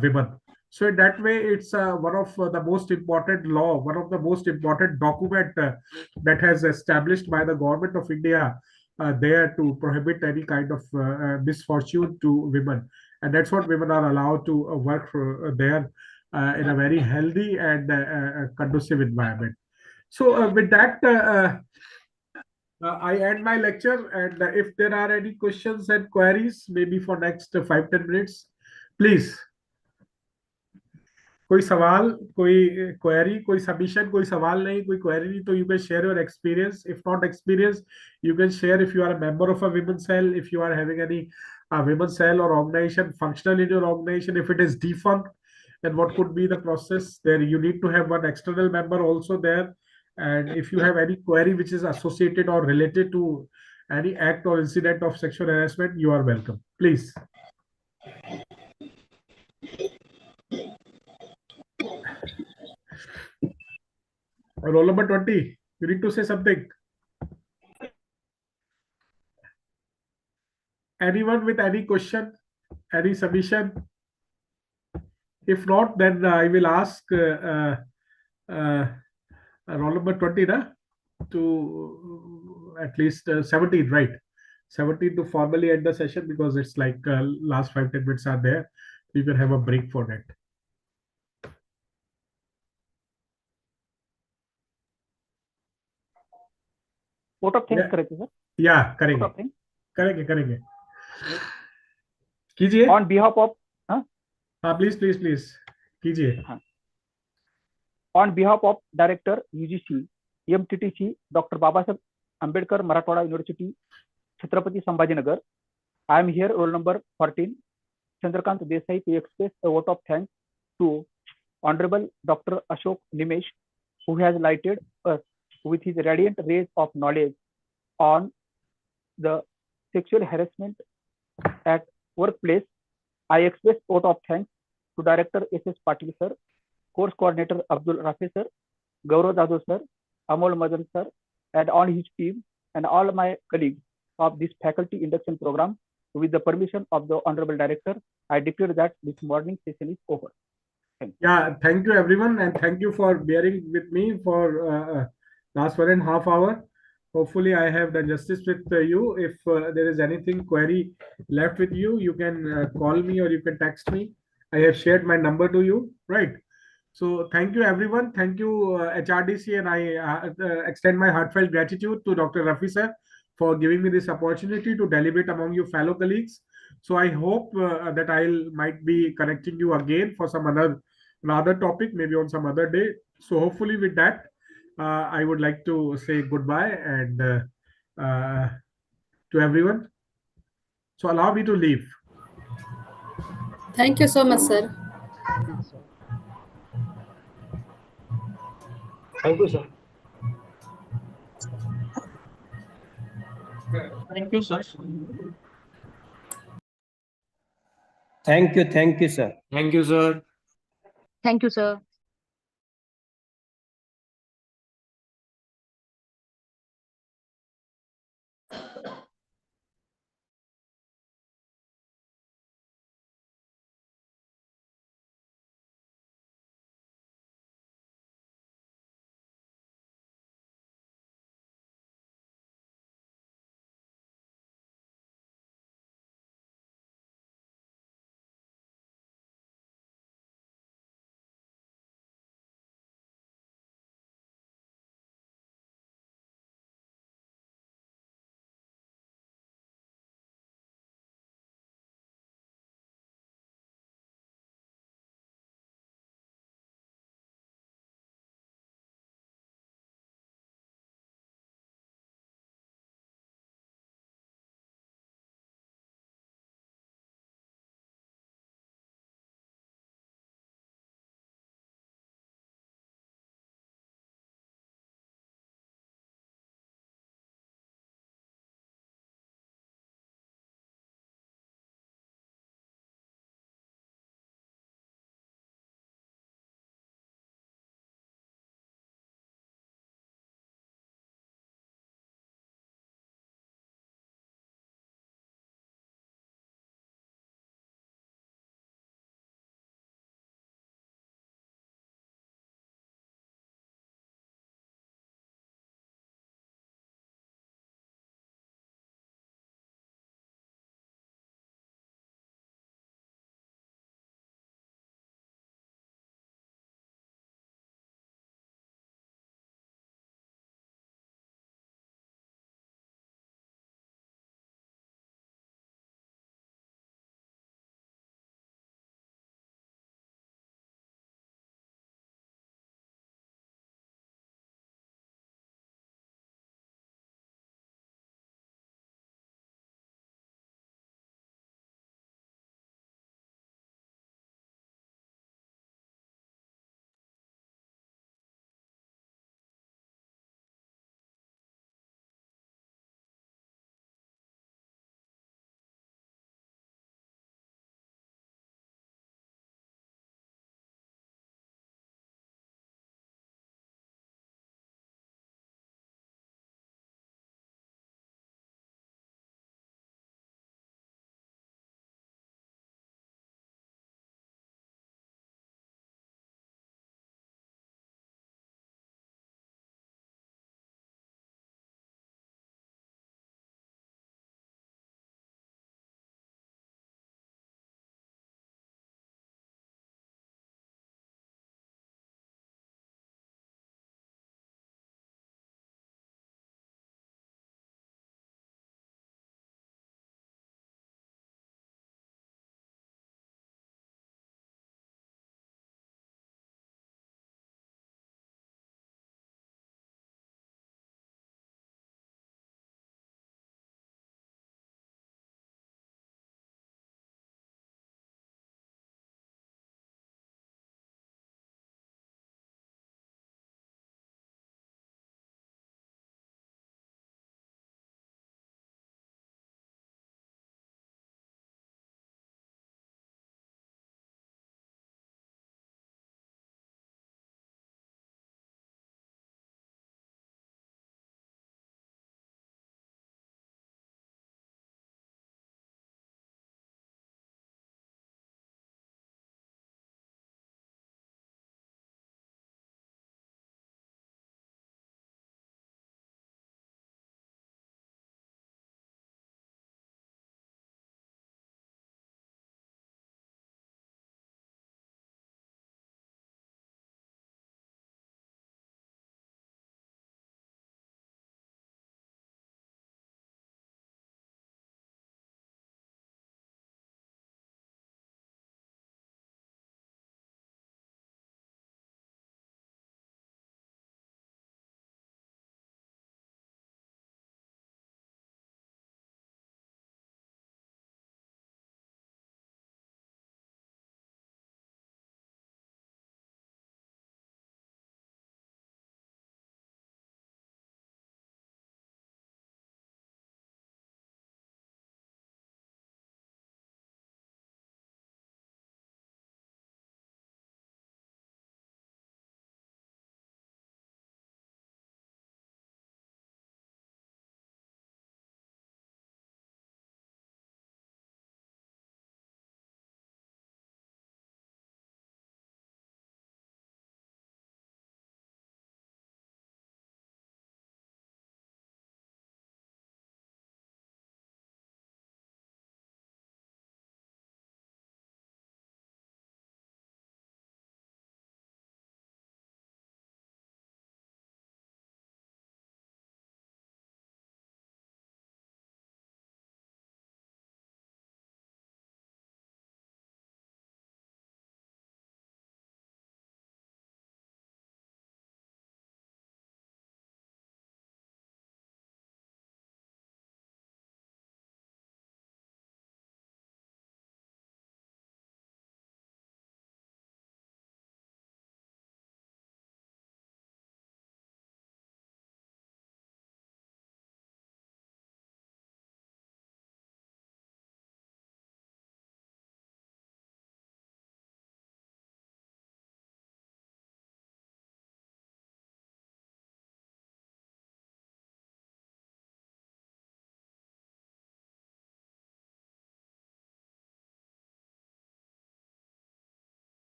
[SPEAKER 3] women. So in that way, it's one of the most important law, one of the most important document that has established by the government of India there to prohibit any kind of misfortune to women. And that's what women are allowed to work there in a very healthy and conducive environment. So with that, I end my lecture, and if there are any questions and queries, maybe for next 5-10 minutes, please. कोई सवाल, कोई query, कोई submission, कोई सवाल नहीं, कोई query नहीं, तो you can share your experience. If not experience, you can share if you are a member of a women's cell, if you are having any women's cell or organization functional in your organization, if it is defunct, then what could be the process there. You need to have one external member also there. And if you have any query which is associated or related to any act or incident of sexual harassment, you are welcome, please. Roll number 20, you need to say something. Anyone with any question, any submission? If not, then I will ask uh, roll number 20 na, to at least 17, right? 17 to formally end the session, because it's like last 5-10 minutes are there. You can have a break for that.
[SPEAKER 2] vote of thanks
[SPEAKER 3] Yeah.
[SPEAKER 2] करेंगे sir.
[SPEAKER 3] Yeah,
[SPEAKER 2] vote
[SPEAKER 3] करेंगे
[SPEAKER 2] of thanks
[SPEAKER 3] करेंगे कीजिए.
[SPEAKER 2] on behalf of
[SPEAKER 3] हाँ, please कीजिए.
[SPEAKER 2] on behalf of Director UGC MTTC Dr. Babasaheb Ambedkar Marathwada University Chhatrapati Sambhajinagar, I am here, roll number 14, Chandrakant Desai, to express a vote of thanks to Honorable Dr. Ashok Nimesh, who has lighted us with his radiant rays of knowledge on the sexual harassment at workplace. I express vote of thanks to Director S.S. Patil sir, Course Coordinator Abdul Rafi sir, Gaurav Jadhav sir, Amol Madan sir, and all his team, and all my colleagues of this faculty induction program. With the permission of the Honorable Director, I declare that this morning session is over.
[SPEAKER 3] Yeah, thank you everyone, and thank you for bearing with me for last 1.5 hours. Hopefully, I have done justice with you. If there is anything query left with you, you can call me or you can text me. I have shared my number to you, right? So thank you everyone. Thank you HRDC, and I extend my heartfelt gratitude to Dr. Rafi sir for giving me this opportunity to deliberate among you fellow colleagues. So I hope that I'll might be connecting you again for some another topic, maybe on some other day. So hopefully with that, I would like to say goodbye and to everyone. So allow me to leave.
[SPEAKER 5] Thank you so much, sir.
[SPEAKER 1] Thank you, sir. Thank you, sir.
[SPEAKER 7] Thank you, sir.
[SPEAKER 1] Thank you, sir.
[SPEAKER 8] Thank you, sir.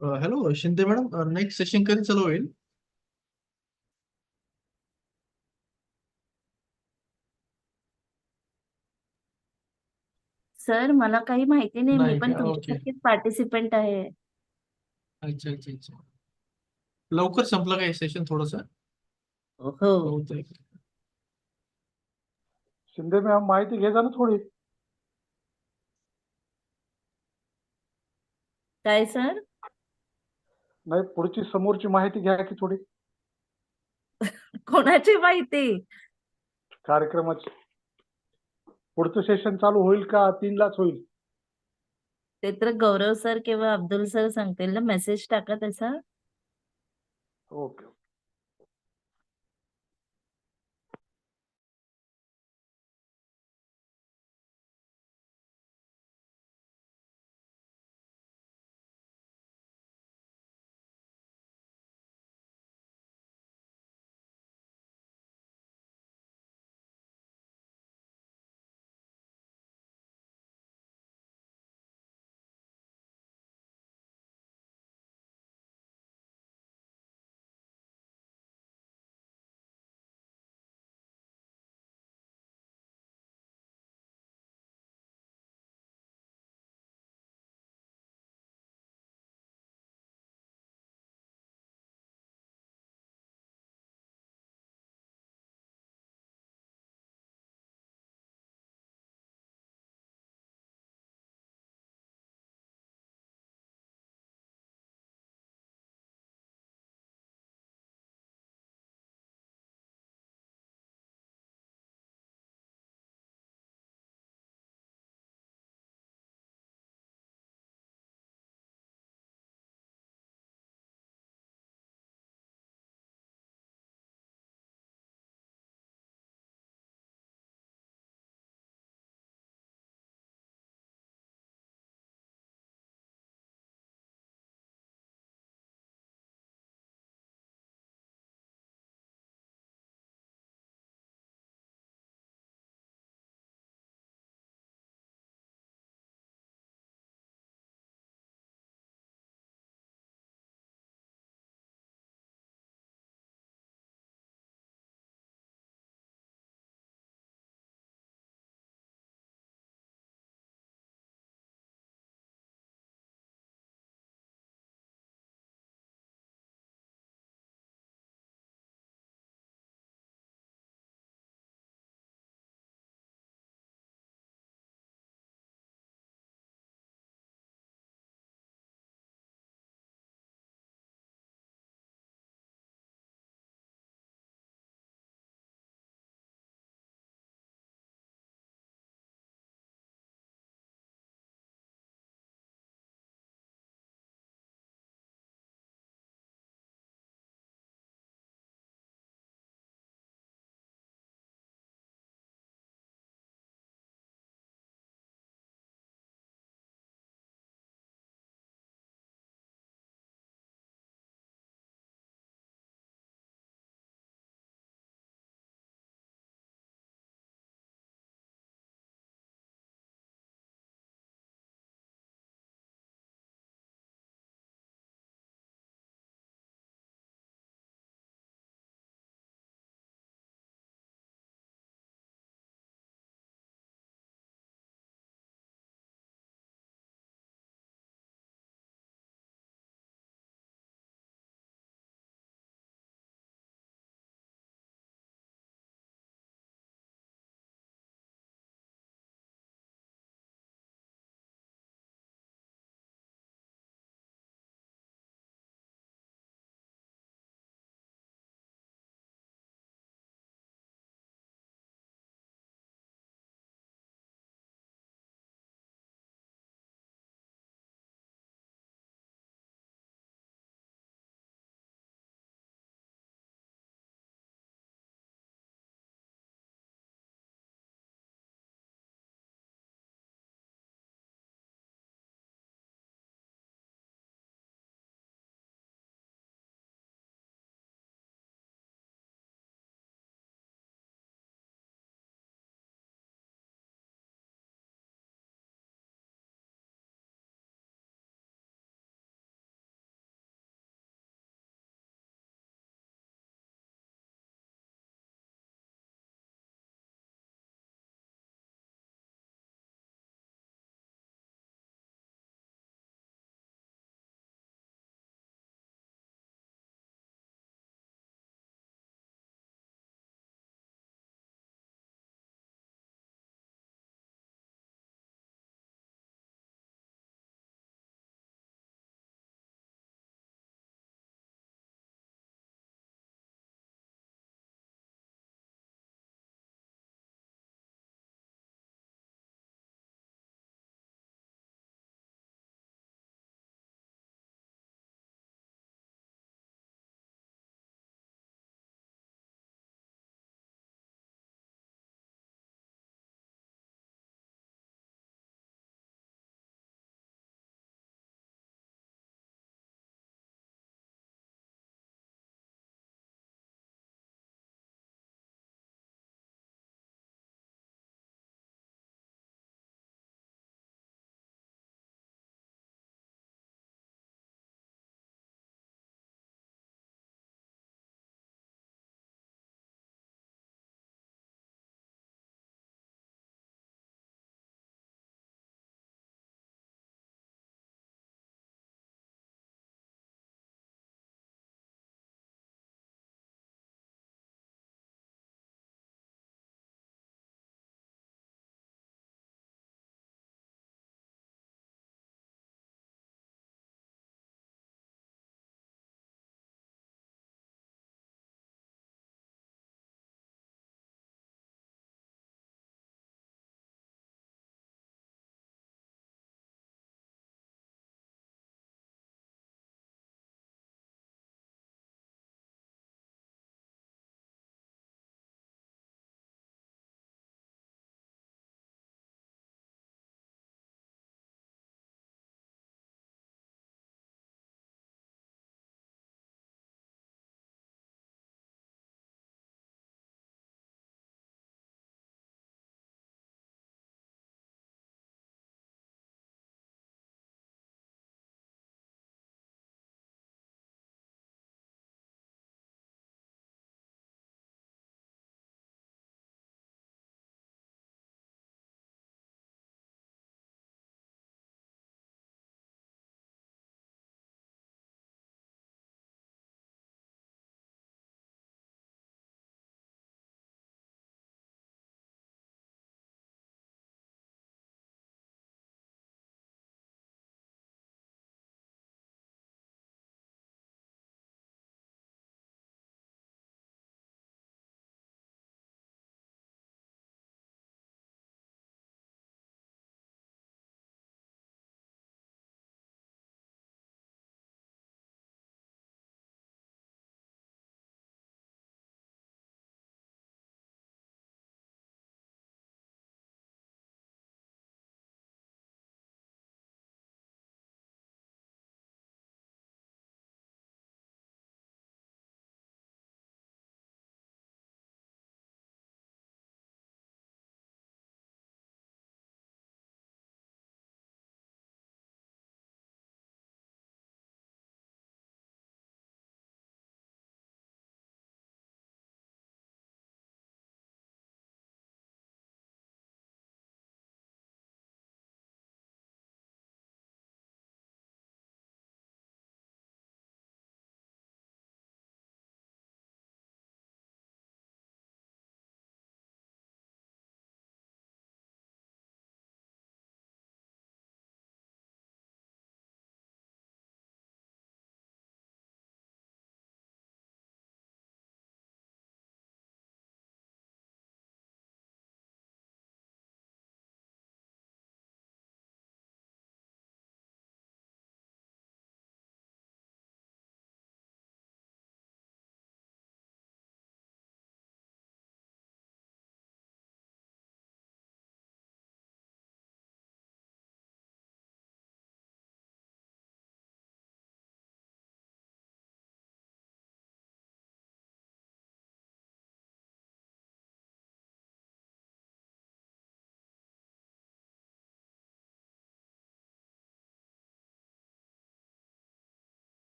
[SPEAKER 1] Hello Shinde madam, next session कधी चालू होईल?
[SPEAKER 6] Sir मला काही माहिती नाही, मी
[SPEAKER 1] नाही
[SPEAKER 6] पण
[SPEAKER 1] का? ओके.
[SPEAKER 6] तुमच्यासारखीच पार्टिसिपेंट आहे.
[SPEAKER 1] अच्छा अच्छा अच्छा. लवकर संपलं काय सेशन थोडस?
[SPEAKER 6] हो.
[SPEAKER 1] होतंय.
[SPEAKER 7] शिंदे मॅम माहिती घे जा ना थोडी.
[SPEAKER 6] काय सर?
[SPEAKER 7] नाही, पुढची समोरची माहिती घ्या की थोडी
[SPEAKER 6] कोणाची माहिती?
[SPEAKER 7] कार्यक्रमाची. पुढचं सेशन चालू होईल का 3लाच होईल?
[SPEAKER 6] ते तर गौरव सर किंवा अब्दुल सर सांगतील ना, मेसेज टाका तसा.
[SPEAKER 7] ओके.